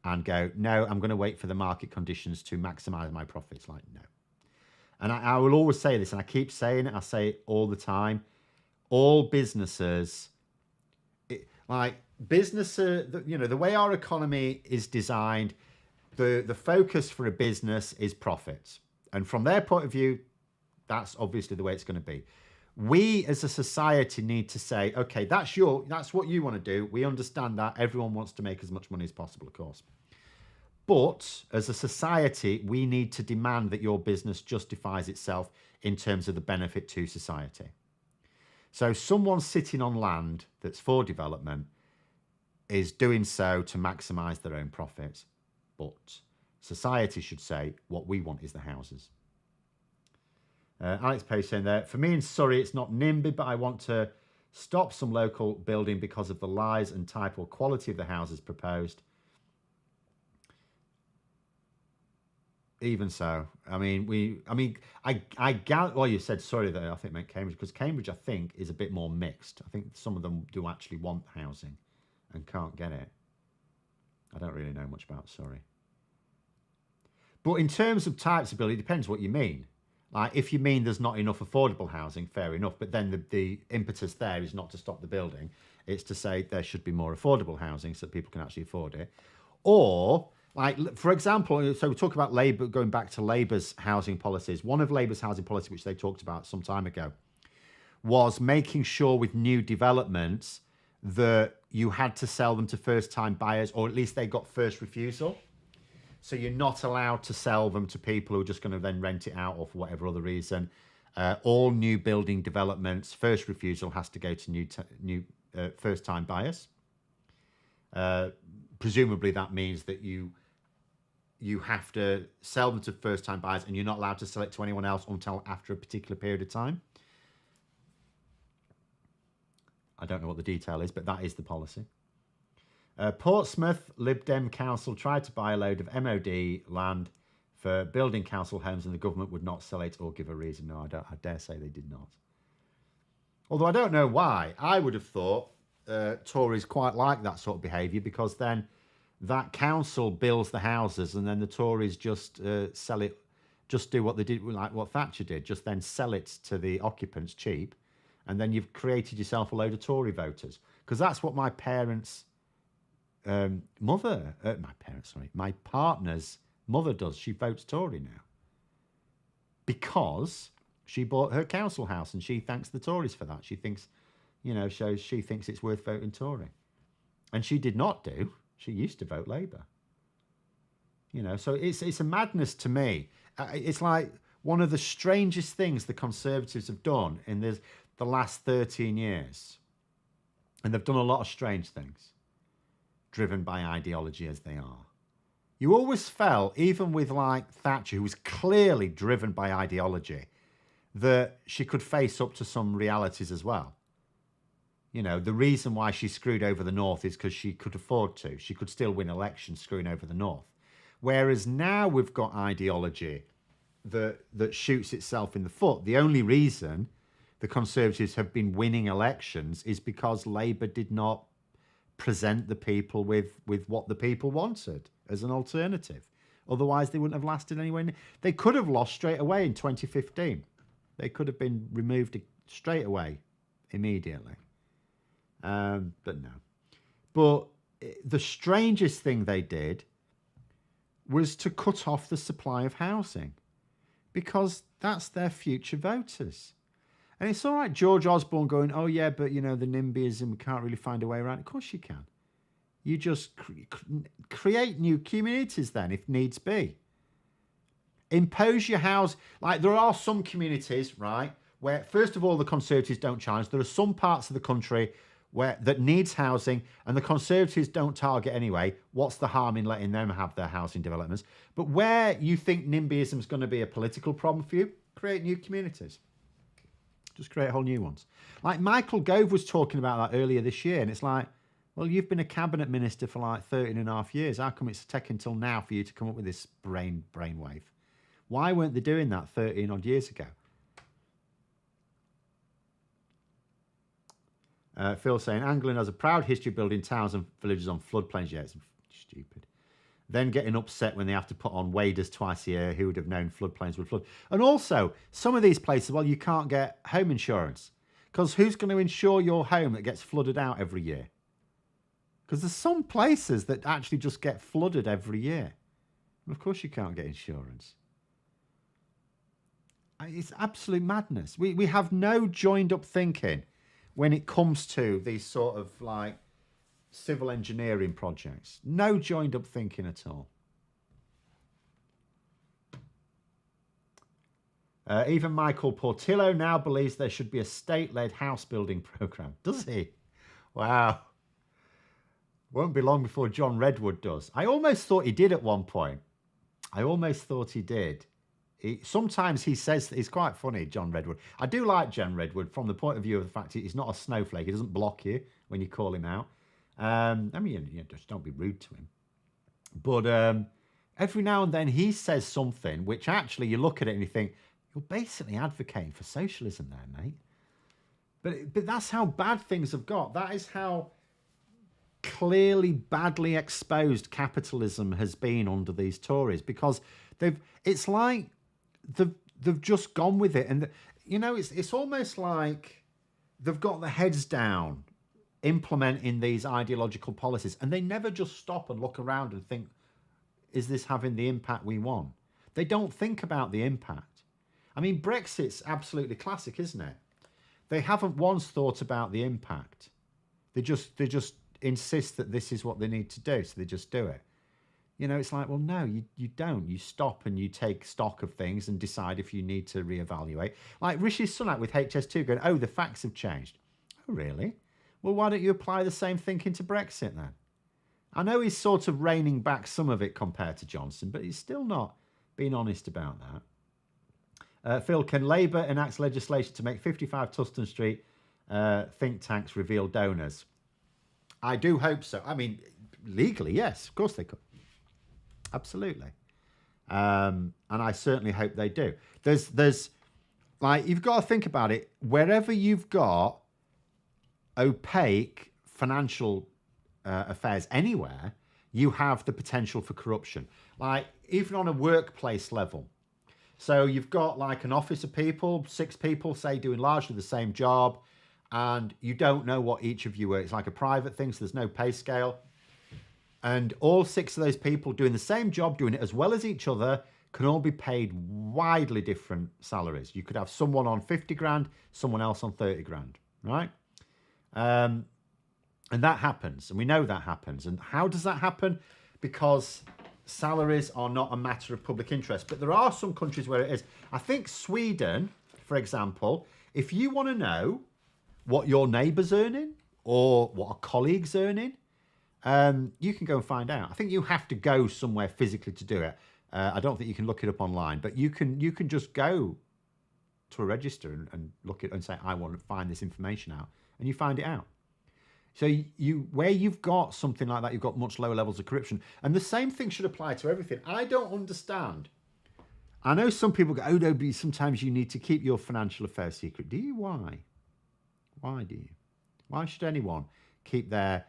and go, no, I'm going to wait for the market conditions to maximize my profits. Like, no. And I will always say this, and I keep saying it, I say it all the time. All businesses, you know, the way our economy is designed, the focus for a business is profits. And from their point of view, that's obviously the way it's going to be. We as a society need to say, okay, that's what you want to do. We understand that. Everyone wants to make as much money as possible, of course. But as a society, we need to demand that your business justifies itself in terms of the benefit to society. So someone sitting on land that's for development is doing so to maximise their own profits. But society should say, what we want is the houses. Alex Page saying there, for me in Surrey, it's not NIMBY, but I want to stop some local building because of the lies and type or quality of the houses proposed. Even so, I gather, well, you said sorry that I think meant Cambridge, because Cambridge, I think, is a bit more mixed. I think some of them do actually want housing and can't get it. I don't really know much about Surrey. But in terms of types of building, it depends what you mean. Like, if you mean there's not enough affordable housing, fair enough. But then the impetus there is not to stop the building. It's to say there should be more affordable housing so that people can actually afford it. Or, like, for example, so we talk about Labour, going back to Labour's housing policies. One of Labour's housing policies, which they talked about some time ago, was making sure with new developments that you had to sell them to first-time buyers, or at least they got first refusal. So you're not allowed to sell them to people who are just going to then rent it out or for whatever other reason. All new building developments, first refusal has to go to new first-time buyers. Presumably that means that you have to sell them to first-time buyers, and you're not allowed to sell it to anyone else until after a particular period of time. I don't know what the detail is, but that is the policy. Portsmouth Lib Dem Council tried to buy a load of MOD land for building council homes, and the government would not sell it or give a reason. No, I dare say they did not. Although I don't know why. I would have thought Tories quite like that sort of behaviour, because then that council builds the houses and then the Tories just sell it, just do what they did, like what Thatcher did, just then sell it to the occupants cheap, and then you've created yourself a load of Tory voters. Because that's what my parents' my partner's mother does. She votes Tory now because she bought her council house, and she thanks the Tories for that. She thinks, she thinks it's worth voting Tory. And she did not do. She used to vote Labour. So it's a madness to me. It's like one of the strangest things the Conservatives have done in the last 13 years. And they've done a lot of strange things, driven by ideology as they are. You always felt, even with like Thatcher, who was clearly driven by ideology, that she could face up to some realities as well. The reason why she screwed over the North is because she could afford to. She could still win elections screwing over the North. Whereas now we've got ideology that shoots itself in the foot. The only reason the Conservatives have been winning elections is because Labour did not present the people with what the people wanted as an alternative. Otherwise, they wouldn't have lasted anywhere. They could have lost straight away in 2015. They could have been removed straight away, immediately. But no. But the strangest thing they did was to cut off the supply of housing because that's their future voters. And it's all right, George Osborne going, oh yeah, but the NIMBYism, we can't really find a way around. Of course you can. You just create new communities then, if needs be. Impose your house. Like, there are some communities, right, where, first of all, the Conservatives don't challenge. There are some parts of the country that needs housing, and the Conservatives don't target anyway. What's the harm in letting them have their housing developments? But where you think NIMBYism is going to be a political problem for you, create new communities. Just create whole new ones. Like Michael Gove was talking about that earlier this year, and it's like, well, you've been a cabinet minister for like 13 and a half years. How come it's taken until now for you to come up with this brainwave? Why weren't they doing that 13 odd years ago? Phil saying, England has a proud history of building towns and villages on floodplains. Yeah, it's stupid. Then getting upset when they have to put on waders twice a year. Who would have known floodplains would flood? And also, some of these places, well, you can't get home insurance. Because who's going to insure your home that gets flooded out every year? Because there's some places that actually just get flooded every year. And of course you can't get insurance. It's absolute madness. We have no joined up thinking when it comes to these sort of like civil engineering projects. No joined up thinking at all. Even Michael Portillo now believes there should be a state-led house building programme. Does he? Wow. Won't be long before John Redwood does. I almost thought he did at one point. I almost thought he did. Sometimes he says, it's quite funny, John Redwood. I do like John Redwood from the point of view of the fact he's not a snowflake. He doesn't block you when you call him out. I mean, just don't be rude to him. But every now and then he says something which actually you look at it and you think, you're basically advocating for socialism there, mate. But that's how bad things have got. That is how clearly badly exposed capitalism has been under these Tories, because it's like they've just gone with it. And it's almost like they've got their heads down implementing these ideological policies, and they never just stop and look around and think, is this having the impact we want? They don't think about the impact. I mean, Brexit's absolutely classic, isn't it? They haven't once thought about the impact. They just insist that this is what they need to do, so they just do it. It's like, well, no, you don't. You stop and you take stock of things and decide if you need to reevaluate. Like Rishi Sunak with HS2 going, oh, the facts have changed. Oh, really? Well, why don't you apply the same thinking to Brexit then? I know he's sort of reining back some of it compared to Johnson, but he's still not being honest about that. Phil, can Labour enact legislation to make 55 Tustin Street think tanks reveal donors? I do hope so. I mean, legally, yes, of course they could. Absolutely. And I certainly hope they do. There's like, you've got to think about it. Wherever you've got opaque financial affairs anywhere, you have the potential for corruption. Like, even on a workplace level. So you've got like an office of people, 6 people, say, doing largely the same job, and you don't know what each of you are. It's like a private thing, so there's no pay scale. And all 6 of those people doing the same job, doing it as well as each other, can all be paid widely different salaries. You could have someone on 50 grand, someone else on 30 grand, right? And that happens, and we know that happens. And how does that happen? Because salaries are not a matter of public interest, but there are some countries where it is. I think Sweden, for example, if you want to know what your neighbour's earning or what a colleague's earning, you can go and find out. I think you have to go somewhere physically to do it. I don't think you can look it up online, but you can just go to a register and look it and say, I want to find this information out, and you find it out. So where you've got something like that, you've got much lower levels of corruption. And the same thing should apply to everything. I don't understand. I know some people go, oh, no, but sometimes you need to keep your financial affairs secret. Do you? Why? Why do you? Why should anyone keep their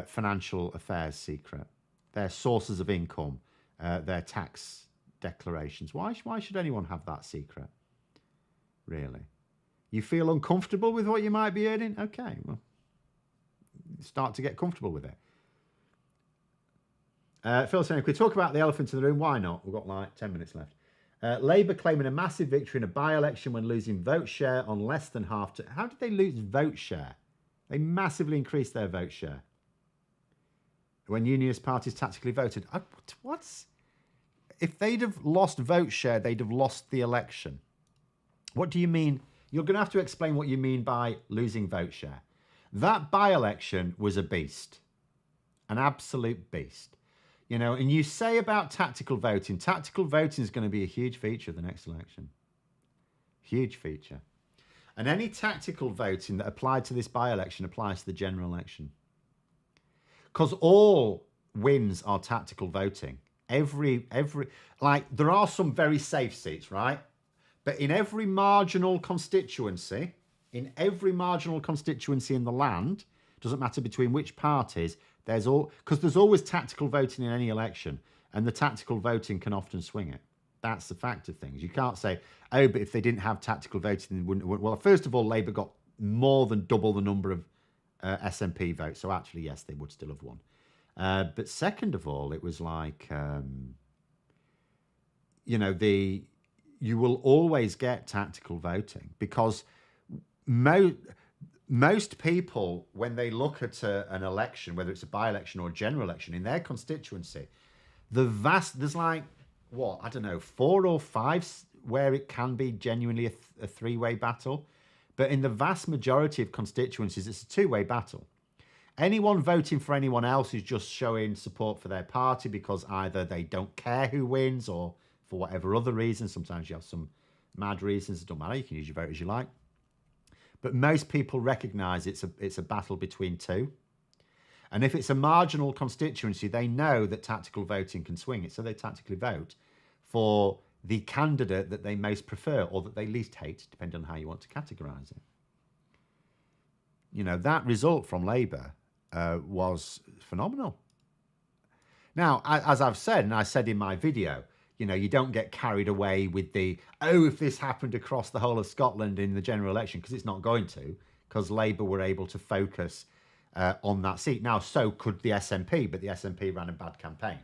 financial affairs secret? Their sources of income, their tax declarations. Why should anyone have that secret? Really? You feel uncomfortable with what you might be earning? Okay, well, start to get comfortable with it. Phil saying, if we talk about the elephant in the room, why not? We've got like 10 minutes left. Labour claiming a massive victory in a by-election when losing vote share on less than half. How did they lose vote share? They massively increased their vote share when unionist parties tactically voted. What's... If they'd have lost vote share, they'd have lost the election. What do you mean? You're going to have to explain what you mean by losing vote share. That by-election was a beast, an absolute beast. You know, and you say about tactical voting is going to be a huge feature of the next election. Huge feature. And any tactical voting that applied to this by-election applies to the general election. Because all wins are tactical voting. Like, there are some very safe seats, right? But in every marginal constituency in the land, doesn't matter between which parties, there's always tactical voting in any election, and the tactical voting can often swing it. That's the fact of things. You can't say, oh, but if they didn't have tactical voting, they wouldn't. Well, first of all, Labour got more than double the number of SNP votes, so actually, yes, they would still have won. But second of all, it was like, you will always get tactical voting because most people, when they look at an election, whether it's a by-election or a general election, in their constituency, there's like, 4 or 5 where it can be genuinely a three-way battle. But in the vast majority of constituencies, it's a two-way battle. Anyone voting for anyone else is just showing support for their party because either they don't care who wins or for whatever other reason. Sometimes you have some mad reasons. It don't matter. You can use your vote as you like. But most people recognise it's a battle between two. And if it's a marginal constituency, they know that tactical voting can swing it. So they tactically vote for the candidate that they most prefer or that they least hate, depending on how you want to categorise it. You know, that result from Labour was phenomenal. Now, as I've said, and I said in my video, you don't get carried away with if this happened across the whole of Scotland in the general election, because it's not going to, because Labour were able to focus on that seat. Now, so could the SNP, but the SNP ran a bad campaign.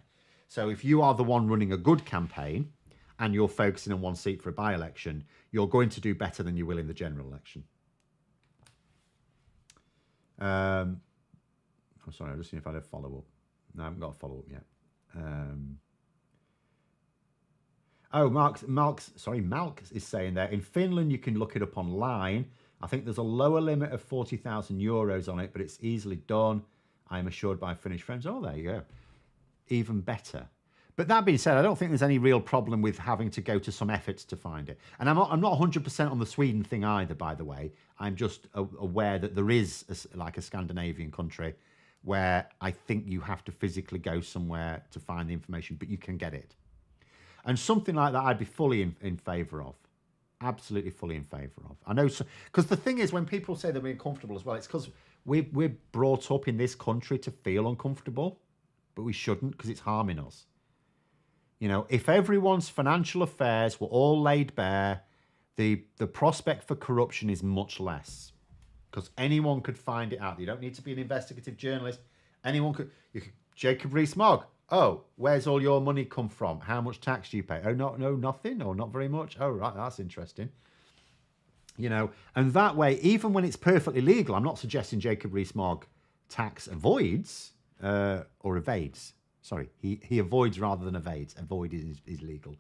So if you are the one running a good campaign and you're focusing on one seat for a by-election, you're going to do better than you will in the general election. I'm sorry, I'm just seeing if I had a follow-up. No, I haven't got a follow-up yet. Malk is saying there, in Finland, you can look it up online. I think there's a lower limit of 40,000 euros on it, but it's easily done. I am assured by Finnish friends. Oh, there you go. Even better. But that being said, I don't think there's any real problem with having to go to some efforts to find it. And I'm not 100% on the Sweden thing either, by the way. I'm just aware that there is like a Scandinavian country where I think you have to physically go somewhere to find the information, but you can get it. And something like that I'd be fully in favour of. Absolutely fully in favour of. I know, because the thing is, when people say they're uncomfortable as well, it's because we're brought up in this country to feel uncomfortable, but we shouldn't, because it's harming us. If everyone's financial affairs were all laid bare, the prospect for corruption is much less, because anyone could find it out. You don't need to be an investigative journalist. Anyone could. Jacob Rees-Mogg. Oh, where's all your money come from? How much tax do you pay? Oh, no, nothing, or not very much. Oh, right, that's interesting. And that way, even when it's perfectly legal, I'm not suggesting Jacob Rees-Mogg tax avoids or evades. Sorry, he avoids rather than evades. Avoid is legal.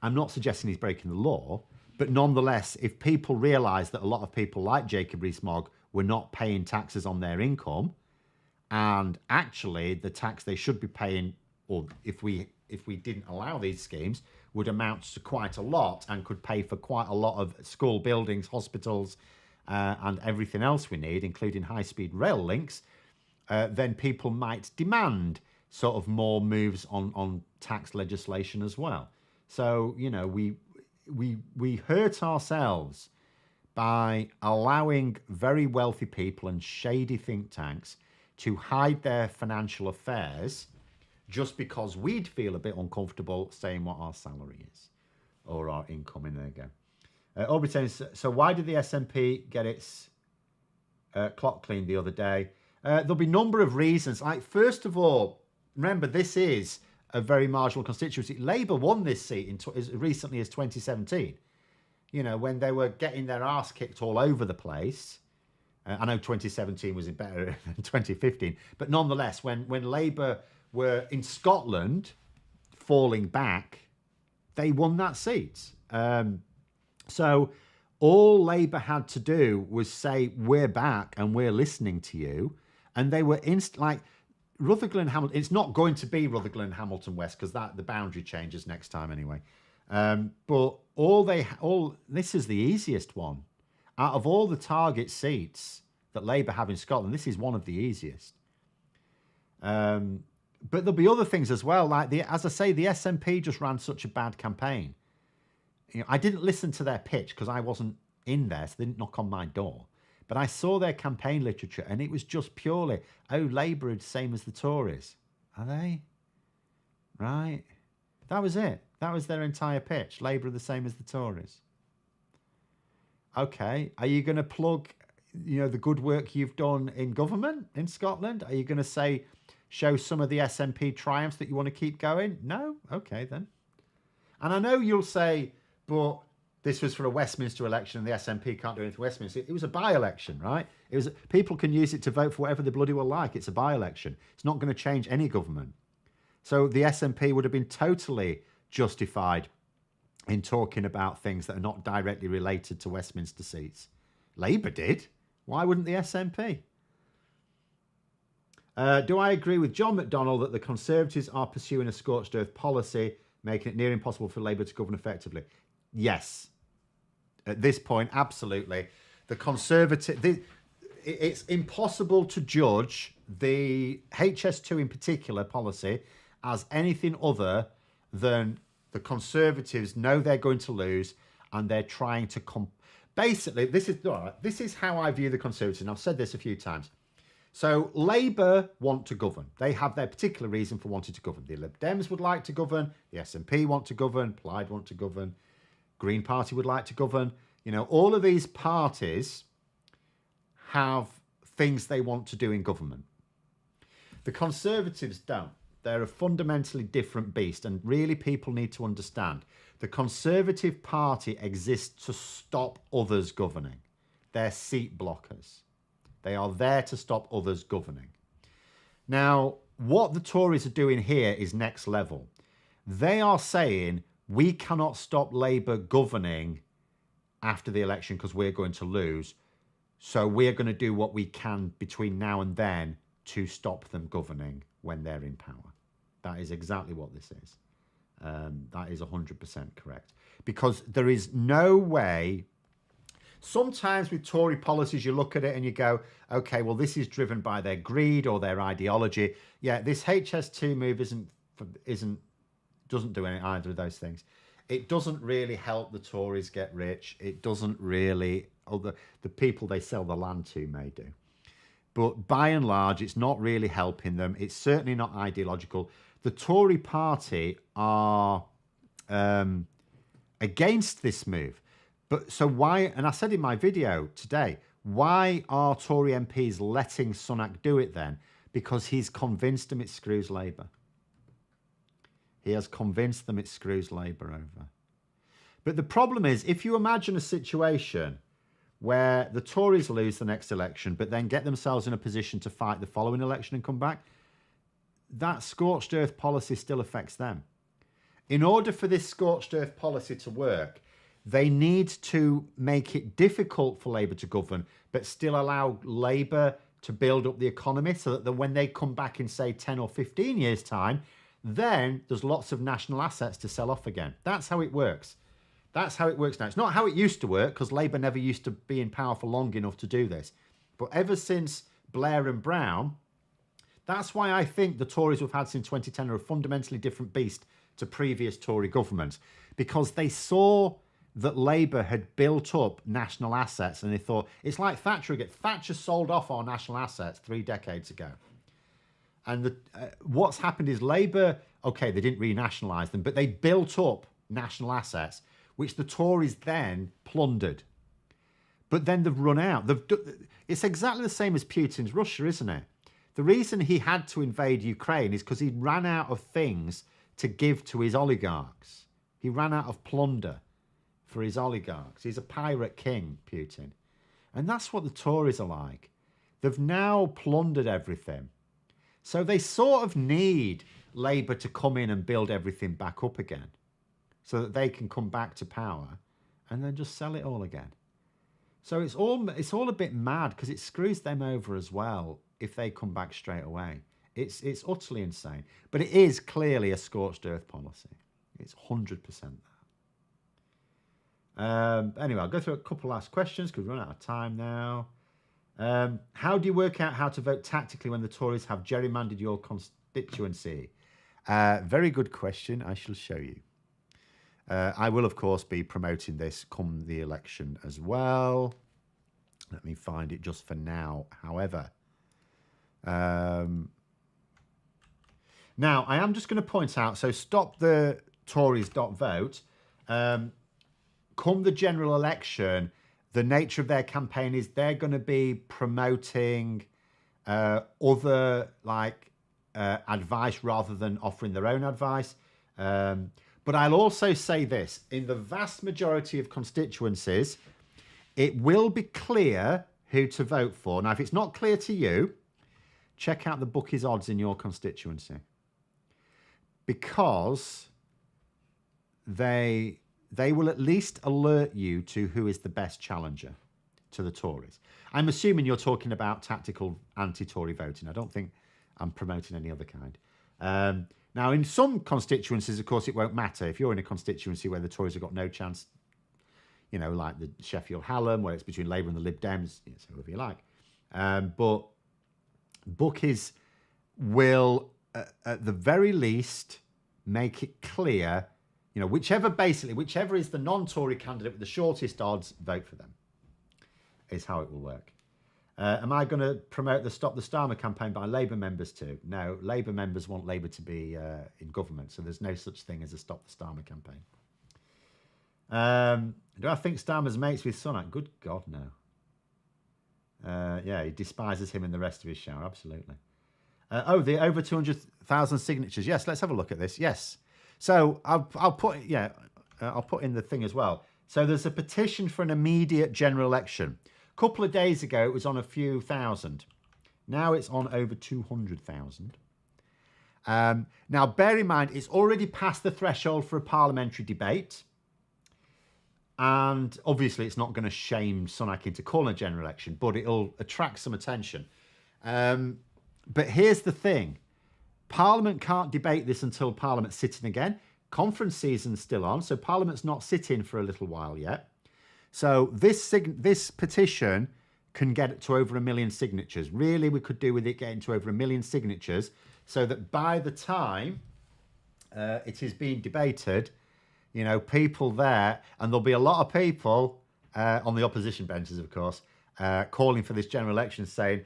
I'm not suggesting he's breaking the law, but nonetheless, if people realise that a lot of people like Jacob Rees-Mogg were not paying taxes on their income, and actually the tax they should be paying, or if we didn't allow these schemes, would amount to quite a lot and could pay for quite a lot of school buildings, hospitals, and everything else we need, including high-speed rail links, then people might demand sort of more moves on tax legislation as well. So, we hurt ourselves by allowing very wealthy people and shady think tanks to hide their financial affairs just because we'd feel a bit uncomfortable saying what our salary is or our income. In there you go. Aubrey says, so why did the SNP get its clock cleaned the other day? There'll be a number of reasons. Like, first of all, remember, this is a very marginal constituency. Labour won this seat as recently as 2017. When they were getting their arse kicked all over the place. I know 2017 was better than 2015, but nonetheless, when Labour were in Scotland falling back, they won that seat. So all Labour had to do was say, we're back and we're listening to you. And they were like Rutherglen and Hamilton. It's not going to be Rutherglen and Hamilton West because the boundary changes next time anyway. But this is the easiest one. Out of all the target seats that Labour have in Scotland, this is one of the easiest. But there'll be other things as well. Like as I say, the SNP just ran such a bad campaign. I didn't listen to their pitch because I wasn't in there, so they didn't knock on my door. But I saw their campaign literature, and it was just purely, Labour are the same as the Tories. Are they? Right. That was it. That was their entire pitch. Labour are the same as the Tories. Okay. Are you going to plug, the good work you've done in government in Scotland? Are you going to show some of the SNP triumphs that you want to keep going? No? Okay, then. And I know you'll say, but this was for a Westminster election and the SNP can't do anything for Westminster. It was a by-election, right? People can use it to vote for whatever they bloody well like. It's a by-election. It's not going to change any government. So the SNP would have been totally justified in talking about things that are not directly related to Westminster seats. Labour did. Why wouldn't the SNP? Do I agree with John McDonnell that the Conservatives are pursuing a scorched earth policy, making it near impossible for Labour to govern effectively? Yes. At this point, absolutely. The Conservative... It's impossible to judge the HS2 in particular policy as anything other than the Conservatives know they're going to lose and they're trying to... Basically, this is how I view the Conservatives, and I've said this a few times. So Labour want to govern. They have their particular reason for wanting to govern. The Lib Dems would like to govern. The SNP want to govern. Plaid want to govern. Green Party would like to govern. All of these parties have things they want to do in government. The Conservatives don't. They're a fundamentally different beast, and really people need to understand. The Conservative Party exists to stop others governing. They're seat blockers. They are there to stop others governing. Now, what the Tories are doing here is next level. They are saying, we cannot stop Labour governing after the election because we're going to lose. So we're going to do what we can between now and then to stop them governing when they're in power. That is exactly what this is. That is 100% correct. Because there is no way... Sometimes with Tory policies, you look at it and you go, okay, well, this is driven by their greed or their ideology. Yeah, this HS2 move doesn't do either of those things. It doesn't really help the Tories get rich. It doesn't really... The people they sell the land to may do. But by and large, it's not really helping them. It's certainly not ideological. The Tory party are against this move. But so why, and I said in my video today, why are Tory MPs letting Sunak do it then? Because he's convinced them it screws Labour. He has convinced them it screws Labour over. But the problem is, if you imagine a situation where the Tories lose the next election, but then get themselves in a position to fight the following election and come back, that scorched earth policy still affects them. In order for this scorched earth policy to work, they need to make it difficult for Labour to govern, but still allow Labour to build up the economy so that when they come back in, say, 10 or 15 years' time, then there's lots of national assets to sell off again. That's how it works. That's how it works now. It's not how it used to work, because Labour never used to be in power for long enough to do this. But ever since Blair and Brown, that's why I think the Tories we've had since 2010 are a fundamentally different beast to previous Tory governments, because they saw that Labour had built up national assets and they thought, it's like Thatcher again. Thatcher sold off our national assets 3 decades ago. And what's happened is Labour, okay, they didn't renationalise them, but they built up national assets, which the Tories then plundered. But then they've run out. It's exactly the same as Putin's Russia, isn't it? The reason he had to invade Ukraine is because he ran out of things to give to his oligarchs. He ran out of plunder for his oligarchs. He's a pirate king, Putin. And that's what the Tories are like. They've now plundered everything. So they sort of need Labour to come in and build everything back up again so that they can come back to power and then just sell it all again. So it's all a bit mad because it screws them over as well if they come back straight away. It's utterly insane. But it is clearly a scorched earth policy. It's 100% that. Anyway, I'll go through a couple last questions because we're running out of time now. How do you work out how to vote tactically when the Tories have gerrymandered your constituency? Very good question. I shall show you. I will, of course, be promoting this come the election as well. Let me find it just for now, however. Now, I am just going to point out, so stop the Tories.vote. Come the general election, the nature of their campaign is they're going to be promoting other advice rather than offering their own advice. But I'll also say this, in the vast majority of constituencies, it will be clear who to vote for. Now, if it's not clear to you, check out the bookies odds in your constituency. Because they will at least alert you to who is the best challenger to the Tories. I'm assuming you're talking about tactical anti-Tory voting. I don't think I'm promoting any other kind. Now, in some constituencies, of course, it won't matter. If you're in a constituency where the Tories have got no chance, you know, like the Sheffield Hallam, where it's between Labour and the Lib Dems, it's whoever you like. But bookies will, at the very least, make it clear, you know, whichever is the non-Tory candidate with the shortest odds, vote for them, is how it will work. Am I going to promote the Stop the Starmer campaign by Labour members too? No, Labour members want Labour to be in government, so there's no such thing as a Stop the Starmer campaign. Do I think Starmer's mates with Sunak? Good God, no. Yeah, he despises him and the rest of his show, absolutely. The over 200,000 signatures. Yes, let's have a look at this. Yes. So I'll put in the thing as well. So there's a petition for an immediate general election. A couple of days ago, it was on a few thousand. Now it's on over 200,000. Now, bear in mind, it's already past the threshold for a parliamentary debate. And obviously, it's not going to shame Sunak into calling a general election, but it'll attract some attention. But here's the thing. Parliament can't debate this until Parliament's sitting again. Conference season's still on, so Parliament's not sitting for a little while yet. So this petition can get to over 1 million signatures. Really, we could do with it getting to over 1 million signatures so that by the time it is being debated, you know, people there, and there'll be a lot of people on the opposition benches, of course, calling for this general election saying,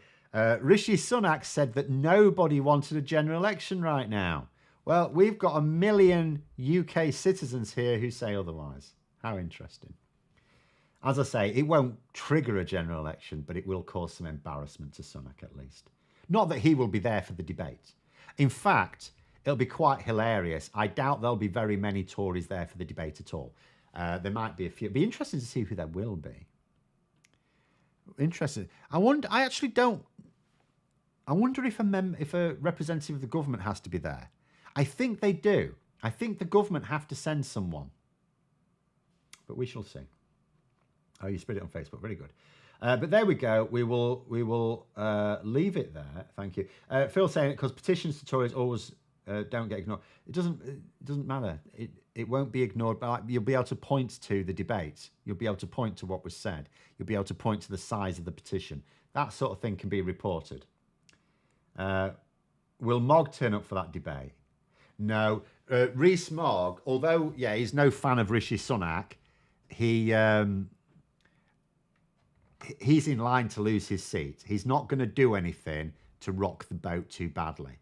Rishi Sunak said that nobody wanted a general election right now. Well, we've got 1 million UK citizens here who say otherwise. How interesting. As I say, it won't trigger a general election, but it will cause some embarrassment to Sunak at least. Not that he will be there for the debate. In fact, it'll be quite hilarious. I doubt there'll be very many Tories there for the debate at all. There might be a few. It'd be interesting to see who there will be. Interesting. I wonder if a representative of the government has to be there. I think they do. I think the government have to send someone. But we shall see. Oh, you spread it on Facebook. Very good. But there we go. We will leave it there. Thank you. Phil saying it because petitions to Tories always don't get ignored. It doesn't matter. It won't be ignored. But you'll be able to point to the debate. You'll be able to point to what was said. You'll be able to point to the size of the petition. That sort of thing can be reported. Will Mogg turn up for that debate? No. Rees Mogg, although, yeah, he's no fan of Rishi Sunak, he's in line to lose his seat. He's not going to do anything to rock the boat too badly.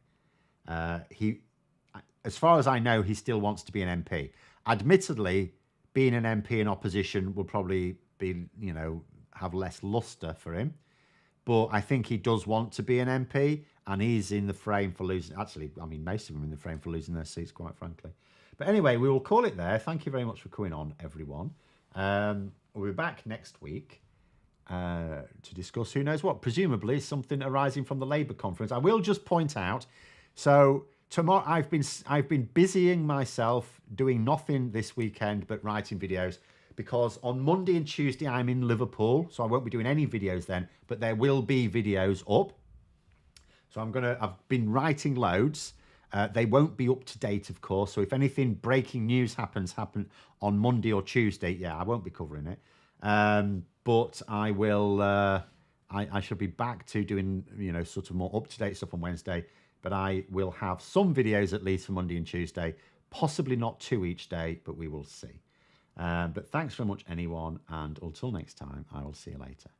As far as I know, he still wants to be an MP. Admittedly, being an MP in opposition will probably be, have less luster for him. but I think he does want to be an MP, and he's in the frame for losing. Actually, I mean, most of them are in the frame for losing their seats, quite frankly. But anyway, we will call it there. Thank you very much for coming on, everyone. We'll be back next week to discuss who knows what, presumably something arising from the Labour conference. I will just point out, so tomorrow I've been busying myself doing nothing this weekend but writing videos, because on Monday and Tuesday I'm in Liverpool, so I won't be doing any videos then, but there will be videos up. So I've been writing loads. They won't be up to date, of course. So if anything breaking news happen on Monday or Tuesday, yeah, I won't be covering it. But I will. I shall be back to doing, sort of more up to date stuff on Wednesday. But I will have some videos at least for Monday and Tuesday. Possibly not 2 each day, but we will see. But thanks very much, anyone, and until next time, I will see you later.